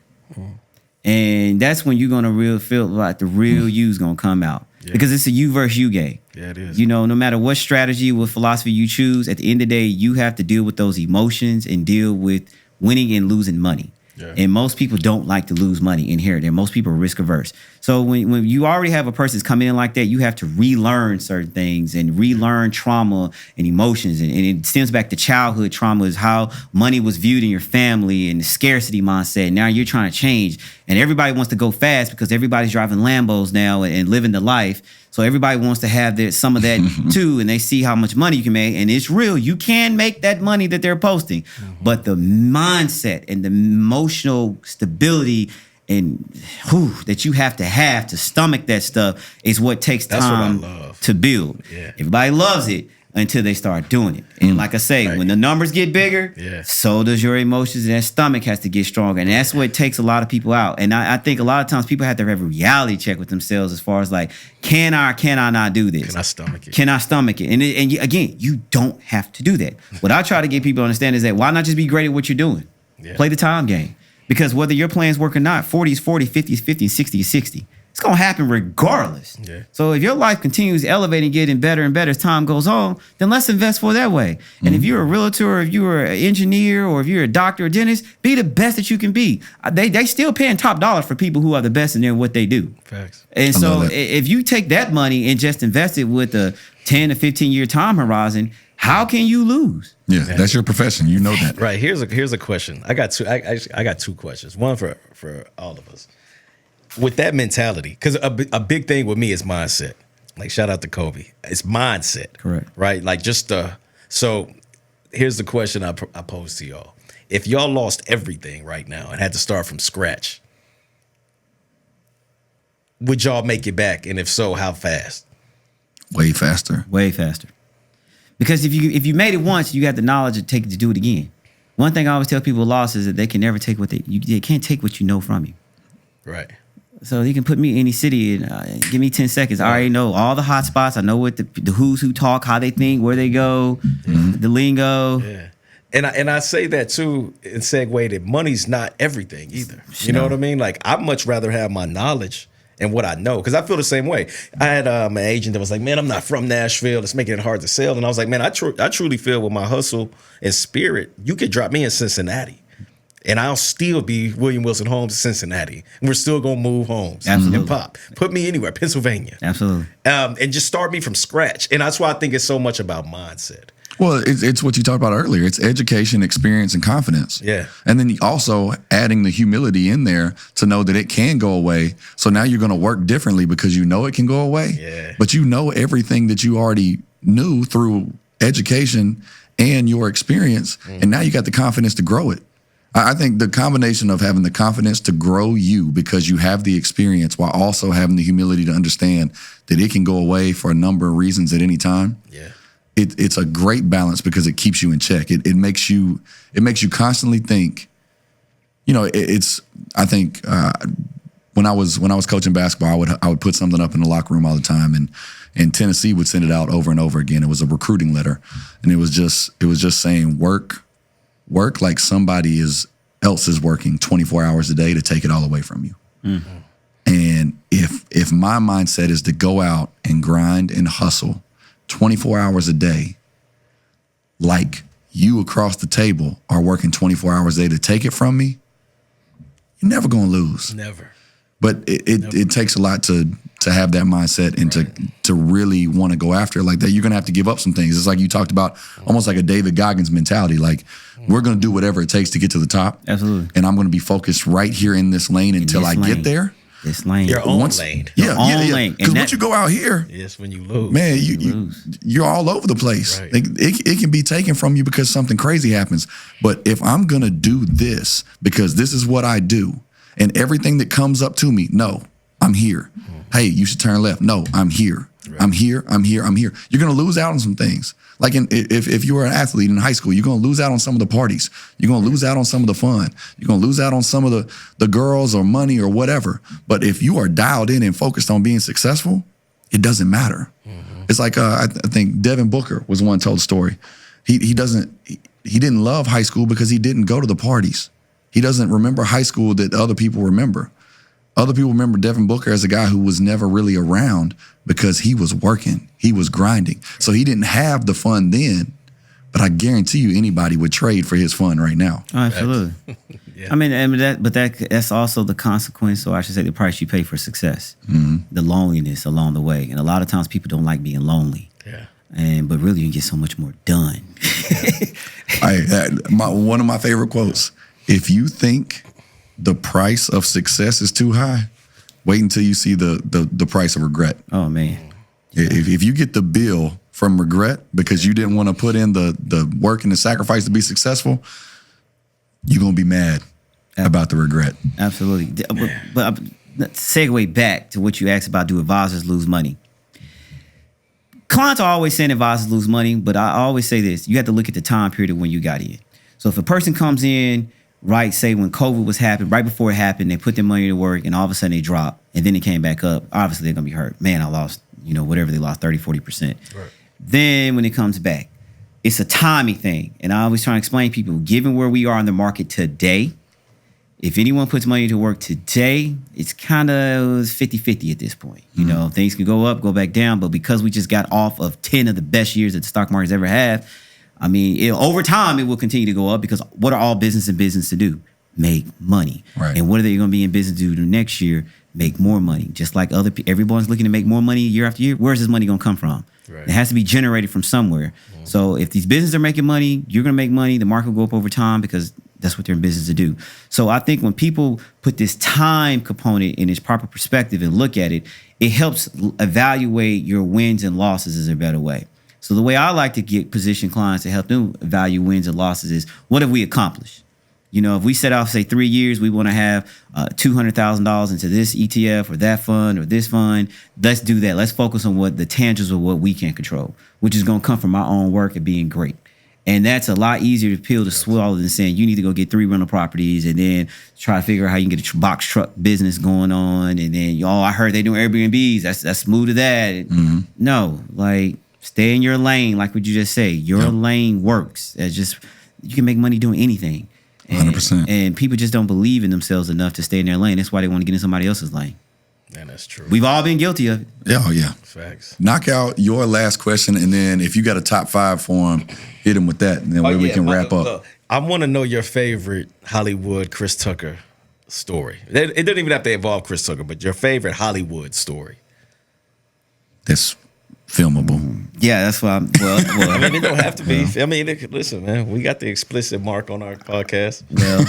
And that's when you're gonna feel like the real you's gonna come out because it's a you versus you game. Yeah, it is. No matter what strategy, what philosophy you choose, at the end of the day, you have to deal with those emotions and deal with winning and losing money. Yeah. And most people don't like to lose money inherently. Most people are risk averse. So when you already have a person that's coming in like that, you have to relearn certain things and relearn trauma and emotions. And it stems back to childhood trauma is how money was viewed in your family and the scarcity mindset. Now you're trying to change. And everybody wants to go fast because everybody's driving Lambos now and living the life. So everybody wants to have some of that too, and they see how much money you can make, and it's real. You can make that money that they're posting, but the mindset and the emotional stability and that you have to stomach that stuff is what takes time to build. Yeah. Everybody loves it until they start doing it. And like I say, when the numbers get bigger, so does your emotions, and that stomach has to get stronger. And that's what takes a lot of people out. And I think a lot of times people have to have a reality check with themselves as far as can I or can I not do this? Can I stomach it? Can I stomach it? And again, you don't have to do that. What I try to get people to understand is that why not just be great at what you're doing? Yeah. Play the time game. Because whether your plans work or not, 40 is 40, 50 is 50, 60 is 60. It's going to happen regardless. Yeah. So if your life continues elevating, getting better and better as time goes on, then let's invest for that way. And if you're a realtor, or if you're an engineer, or if you're a doctor or dentist, be the best that you can be. They still paying top dollar for people who are the best in what they do. Facts. And so if you take that money and just invest it with a 10 to 15 year time horizon, how can you lose? Yeah, that's your profession. You know that. Right. Here's a question. I got two questions. One for all of us. With that mentality, because a big thing with me is mindset. Shout out to Kobe. It's mindset. Correct. Right? So here's the question I pose to y'all. If y'all lost everything right now and had to start from scratch, would y'all make it back? And if so, how fast? Way faster. Way faster. Because if you made it once, you got the knowledge to do it again. One thing I always tell people with loss is that they can never take they can't take what you know from you. Right. So you can put me in any city and give me 10 seconds. I already know all the hot spots. I know what the who's who talk, how they think, where they go, the lingo. Yeah. And I say that too in segue that money's not everything either. You know what I mean? I'd much rather have my knowledge and what I know. Because I feel the same way. I had an agent that was like, man, I'm not from Nashville. It's making it hard to sell. And I was like, man, I truly feel with my hustle and spirit, you could drop me in Cincinnati. And I'll still be William Wilson Homes in Cincinnati. And we're still going to move homes. Absolutely. And pop. Put me anywhere, Pennsylvania. Absolutely. And just start me from scratch. And that's why I think it's so much about mindset. Well, it's what you talked about earlier. It's education, experience, and confidence. Yeah. And then also adding the humility in there to know that it can go away. So now you're going to work differently because you know it can go away. Yeah. But you know everything that you already knew through education and your experience. And now you got the confidence to grow it. I think the combination of having the confidence to grow you because you have the experience while also having the humility to understand that it can go away for a number of reasons at any time. Yeah. It's a great balance because it keeps you in check. It makes you constantly think. You know, I think when I was coaching basketball, I would put something up in the locker room all the time, and Tennessee would send it out over and over again. It was a recruiting letter, and it was just saying work like somebody else is working 24 hours a day to take it all away from you. Mm-hmm. And if my mindset is to go out and grind and hustle 24 hours a day, like you across the table are working 24 hours a day to take it from me, you're never going to lose. Never. But it takes a lot to have that mindset and to really want to go after it like that. You're going to have to give up some things. It's like you talked about, almost like a David Goggins mentality. Like, we're going to do whatever it takes to get to the top. Absolutely. And I'm going to be focused right here in this lane until I get there. This lane. Your own lane. Yeah. lane. Because once you go out here, yes, when you lose, man, you're all over the place. Right. It can be taken from you because something crazy happens. But if I'm going to do this because this is what I do, and everything that comes up to me, no, I'm here. Hey, you should turn left. No, I'm here. Right. I'm here. You're going to lose out on some things. Like if you were an athlete in high school, you're going to lose out on some of the parties. You're going to lose out on some of the fun. You're going to lose out on some of the girls or money or whatever. But if you are dialed in and focused on being successful, it doesn't matter. Mm-hmm. It's like I think Devin Booker was the one who told the story. He didn't love high school because he didn't go to the parties. He doesn't remember high school that other people remember. Other people remember Devin Booker as a guy who was never really around because he was working. He was grinding. So he didn't have the fun then, but I guarantee you anybody would trade for his fun right now. Oh, absolutely. Yeah. I mean, that's also the consequence, or I should say the price you pay for success. Mm-hmm. The loneliness along the way. And a lot of times people don't like being lonely. Yeah. But really you can get so much more done. One of my favorite quotes, if you think the price of success is too high, wait until you see the price of regret. Oh, man. Yeah. If you get the bill from regret because you didn't want to put in the work and the sacrifice to be successful, you're going to be mad about the regret. Absolutely. But segue back to what you asked about, do advisors lose money? Clients are always saying advisors lose money, but I always say this. You have to look at the time period of when you got in. So if a person comes in, right, say when COVID was happening, right before it happened, they put their money to work and all of a sudden they drop and then it came back up. Obviously, they're going to be hurt. Man, I lost, whatever they lost, 30, 40%. Right. Then when it comes back, it's a timing thing. And I always try to explain to people, given where we are in the market today, if anyone puts money to work today, it's kind of 50-50 at this point. Mm-hmm. Things can go up, go back down. But because we just got off of 10 of the best years that the stock market's ever had, I mean, over time, it will continue to go up because what are all business and business to do? Make money. Right. And what are they going to be in business to do next year? Make more money. Just like everyone's looking to make more money year after year. Where's this money going to come from? Right. It has to be generated from somewhere. Mm-hmm. So if these businesses are making money, you're going to make money. The market will go up over time because that's what they're in business to do. So I think when people put this time component in its proper perspective and look at it, it helps evaluate your wins and losses is a better way. So the way I like to get position clients to help them value wins and losses is, what have we accomplished? If we set out, say, 3 years, we want to have $200,000 into this ETF or that fund or this fund. Let's do that. Let's focus on what the tangibles of what we can control, which is going to come from our own work and being great. And that's a lot easier to peel to swallow than saying you need to go get 3 rental properties and then try to figure out how you can get a box truck business going on. And then, I heard they doing Airbnbs. That's move to that. Mm-hmm. No, stay in your lane, like what you just say. Your lane works. You can make money doing anything. 100%. And people just don't believe in themselves enough to stay in their lane. That's why they want to get in somebody else's lane. Man, that's true. We've all been guilty of it. Yeah, oh, yeah. Facts. Knock out your last question, and then if you got a top 5 for him, hit him with that, and then we can wrap up. Look, I want to know your favorite Hollywood Chris Tucker story. It doesn't even have to involve Chris Tucker, but your favorite Hollywood story. That's filmable. Yeah, that's why well I mean, it don't have to be. I mean, listen, man, we got the explicit mark on our podcast. no.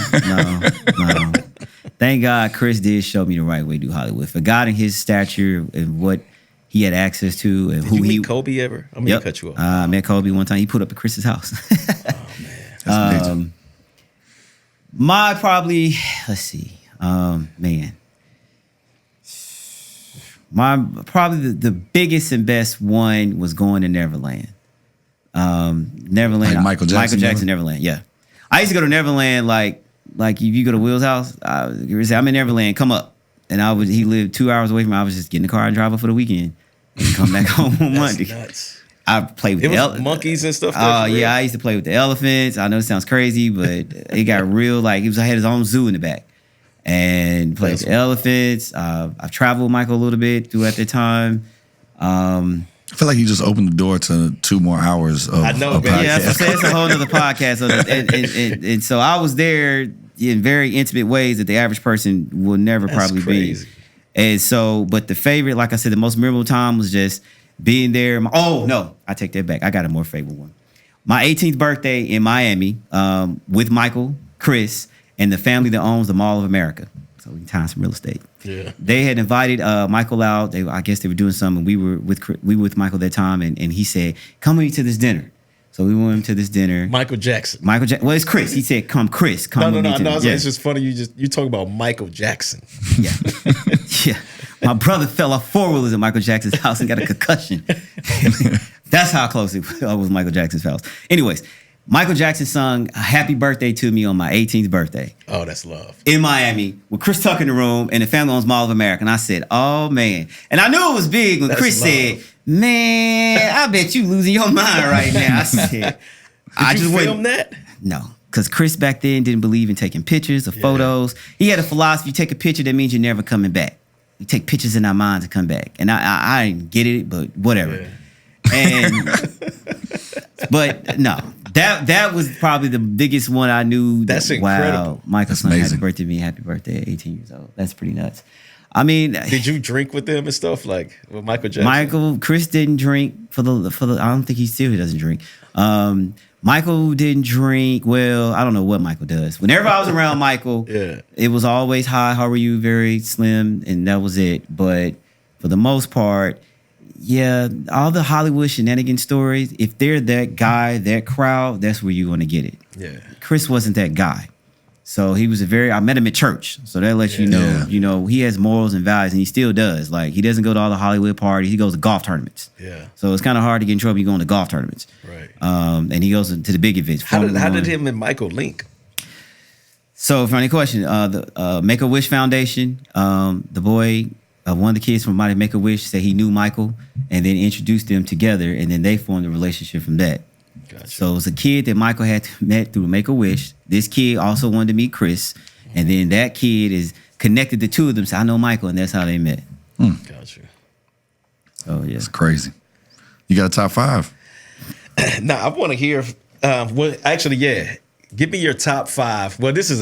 Thank God Chris did show me the right way to do Hollywood. For God and his stature and what he had access to and Did who you meet he Kobe ever? I'm gonna cut you off. I met Kobe one time. He put up at Chris's house. That's amazing. My probably, let's see, man. My probably the biggest and best one was going to Neverland. Neverland. Like Michael Jackson Neverland. Yeah. I used to go to Neverland like if you go to Will's house, you would say, I'm in Neverland, come up. And he lived 2 hours away from me. I was just getting in the car and drive up for the weekend and come back home on Monday. Nuts. I played with monkeys and stuff. Yeah, I used to play with the elephants. I know it sounds crazy, but it got real. Like I had his own zoo in the back, and played with the elephants. I've traveled with Michael a little bit throughout the time. I feel like you just opened the door to 2 more hours of I know, a man. podcast. Yeah, that's what I'm saying. It's a whole other podcast. And so I was there in very intimate ways that the average person will never probably crazy. be. And so, but the favorite, like I said, the most memorable time was just being there. Oh, no, I take that back. I got a more favorite one. My 18th birthday in Miami with Michael, Chris, and the family that owns the Mall of America. So we can time some real estate. Yeah. They had invited Michael out. I guess they were doing something. We were with Michael that time, and he said, "Come with me to this dinner." So we went to this dinner. Michael Jackson. Well, it's Chris. He said, "Come, Chris. Come." No. Yeah. It's just funny. You talk about Michael Jackson. Yeah. Yeah. My brother fell off 4-wheelers at Michael Jackson's house and got a concussion. That's how close it was Michael Jackson's house. Anyways, Michael Jackson sung "Happy Birthday" to me on my 18th birthday. Oh, that's love. In Miami with Chris Tucker in the room and the family owns Mall of America. And I said, "Oh, man." And I knew it was big when That's Chris love. said, "Man, I bet you losing your mind right now." I said, Did you film that? No, because Chris back then didn't believe in taking pictures or photos. He had a philosophy: you take a picture, that means you're never coming back. We take pictures in our minds and come back. And I didn't get it, but whatever. Yeah. And but no, that was probably the biggest one I knew. That's incredible. Wow, Michael's son amazing. happy birthday to me, happy birthday at 18 years old. That's pretty nuts. I mean, Did you drink with them and stuff like with Michael Jackson? Chris didn't drink for the. I don't think he doesn't drink. Michael didn't drink. Well, I don't know what Michael does. Whenever I was around Michael, Yeah. it was always hi, how are you? Very slim, and that was it. But for the most part, yeah, all the Hollywood shenanigan stories, if they're that guy, that crowd, that's where you're going to get it. Yeah. Chris wasn't that guy. So he was I met him at church. So that lets you know, he has morals and values, and he still does. Like, he doesn't go to all the Hollywood parties. He goes to golf tournaments. Yeah. So it's kind of hard to get in trouble. You going to golf tournaments. Right. And he goes to the big events. How did him and Michael link? So, funny question. The Make-A-Wish Foundation, the boy, one of the kids from Mighty Make-A-Wish said he knew Michael and then introduced them together, and then they formed a relationship from that. Gotcha. So it was a kid that Michael had met through Make-A-Wish. This kid also wanted to meet Chris, and then that kid is connected the two of them. So I know Michael, and that's how they met. Gotcha. Oh, yeah. It's crazy. You got a top 5? Now, I want to hear, actually, yeah. Give me your top 5. Well, this is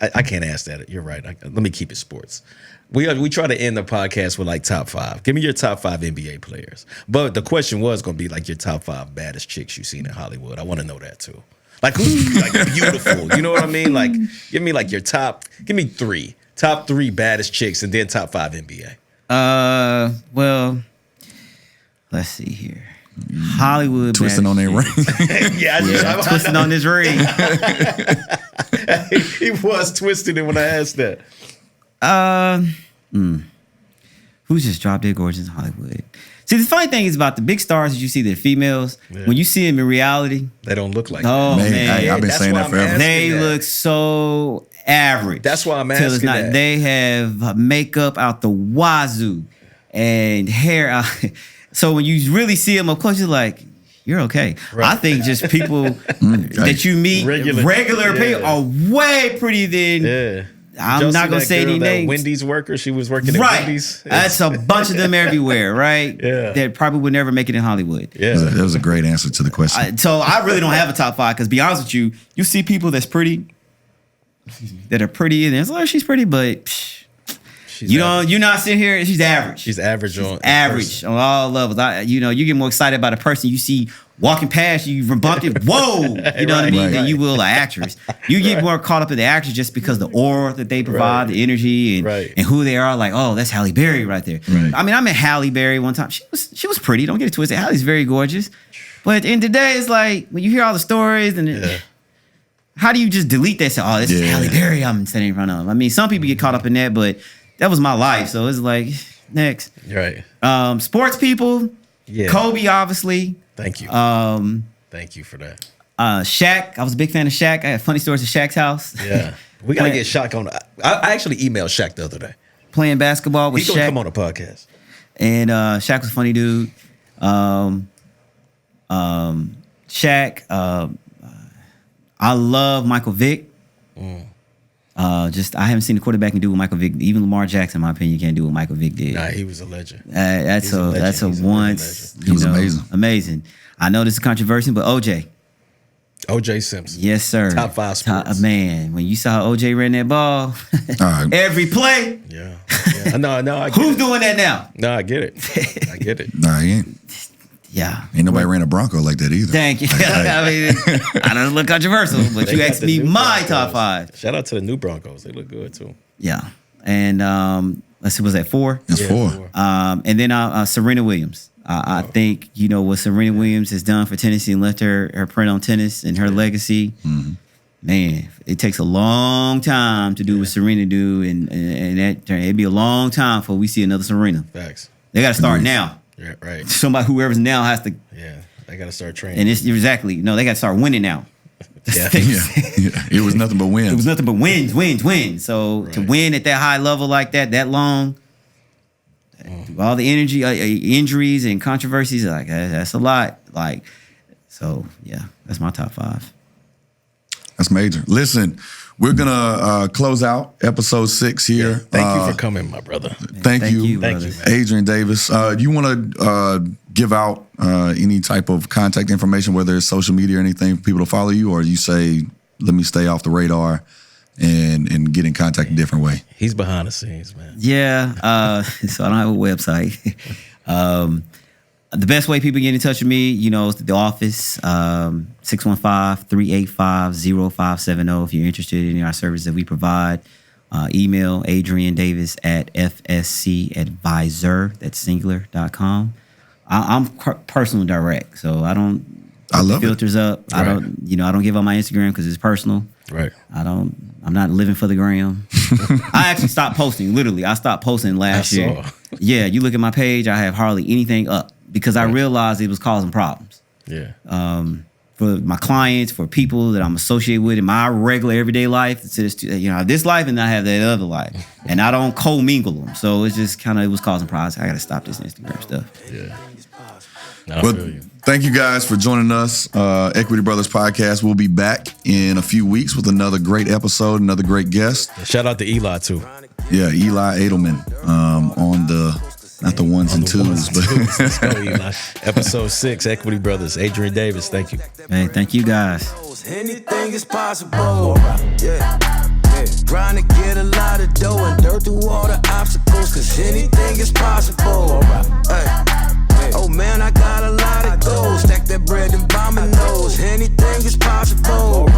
I can't ask that. You're right. Let me keep it sports. We try to end the podcast with like top 5. Give me your top 5 NBA players. But the question was going to be like your top 5 baddest chicks you've seen in Hollywood. I want to know that too. Like who's like beautiful? You know what I mean? Like give me like give me 3. Top 3 baddest chicks and then top 5 NBA. Well, let's see here. Hollywood Twisting on their ring. Yeah, twisting on this ring. He was twisting it when I asked that. Who's just drop dead gorgeous in Hollywood? See, the funny thing is about the big stars that you see, they're females. Yeah. When you see them in reality, they don't look like oh that. man, I've been saying that forever. They look so average. That's why I'm asking that. They have makeup out the wazoo and hair out. So when you really see them up close, you're like, you're okay. Right. I think just people that you meet, regular people, are way prettier than I'm not gonna say any names. Wendy's worker, she was working at Wendy's. That's a bunch of them everywhere, right? Yeah. That probably would never make it in Hollywood. Yeah. That was a great answer to the question. So I really don't have a top 5 because, be honest with you, you see people that's pretty, that are pretty, and it's like, she's pretty, but you're not sitting here. She's average. She's average on all levels. You get more excited about a person you see walking past you, rebumped. Whoa, you know what I mean? Than you will an actress. You get more caught up in the actress just because the aura that they provide, the energy, and who they are. Like, oh, that's Halle Berry right there. Right. I mean, I met Halle Berry one time. She was pretty. Don't get it twisted. Halle's very gorgeous. But at the end of the day, it's like when you hear all the stories and how do you just delete that? Say, oh, this is Halle Berry I'm sitting in front of. I mean, some people get caught up in that, but that was my life. So it's like, next. Right. Sports people. Yeah. Kobe, obviously. Thank you. Thank you for that. Shaq. I was a big fan of Shaq. I had funny stories at Shaq's house. Yeah. We got to get Shaq on. I actually emailed Shaq the other day. Playing basketball with Shaq. He's going to come on the podcast. And Shaq was a funny dude. Shaq. I love Michael Vick. I haven't seen the quarterback can do what Michael Vick. Even Lamar Jackson, in my opinion, can't do what Michael Vick did. Nah, he was a legend. That's a once. He was amazing. Amazing. I know this is controversial, but OJ Simpson. Yes, sir. Top 5 sports. Man, when you saw how OJ ran that ball, every play. Yeah. No, I get Who's it. doing that now? No, I get it. I get it. Nah, he ain't. Yeah. Ain't nobody ran a Bronco like that either. Thank you. I mean, I know it's a little controversial, but you asked me my top 5. Shout out to the new Broncos. They look good too. Yeah. And let's see, was that 4? It's 4. And then Serena Williams. I think, what Serena Williams has done for Tennessee and left her print on tennis and her legacy. Mm-hmm. Man, it takes a long time to do what Serena do, and that it'd be a long time before we see another Serena. Facts. They got to start now. Yeah, right. Somebody, whoever's now has to. Yeah, they got to start training. And it's exactly, they got to start winning now. Yeah. It was nothing but wins. It was nothing but wins. So to win at that high level like that long, all the energy, injuries and controversies, like that's a lot. Like, so yeah, that's my top 5. That's major. Listen, we're gonna close out episode 6 here. Yeah, thank you for coming, my brother. Thank you, man. Adrian Davis. You want to give out any type of contact information, whether it's social media or anything, for people to follow you, or you say, let me stay off the radar and get in contact a different way? He's behind the scenes, man. Yeah. So I don't have a website. The best way people get in touch with me, is the office, 615-385-0570 if you're interested in our services that we provide. Email Adrian Davis at fscadvisor, that's singular.com. I'm personal direct, so I don't love filters up. Right. I don't give out my Instagram because it's personal. Right. I'm not living for the gram. I actually stopped posting. Literally, I stopped posting last year. Yeah, you look at my page, I have hardly anything up because I realized it was causing problems. Yeah. For my clients, for people that I'm associated with in my regular everyday life. It's just, this life and I have that other life, and I don't commingle them. So it's just it was causing problems. I got to stop this Instagram stuff. Yeah. Well, thank you guys for joining us. Equity Brothers Podcast. We'll be back in a few weeks with another great episode, another great guest. Shout out to Eli too. Yeah, Eli Edelman on the, not the ones and twos, but let's go, Eli. Episode 6, Equity Brothers. Adrian Davis, thank you. Hey, thank you guys. Anything is possible. Yeah. Trying to get a lot of dough and dirt through all the obstacles, cause anything is possible. Hey. Oh man, I got a lot of goals. Stack that bread and buy my nose. Anything is possible.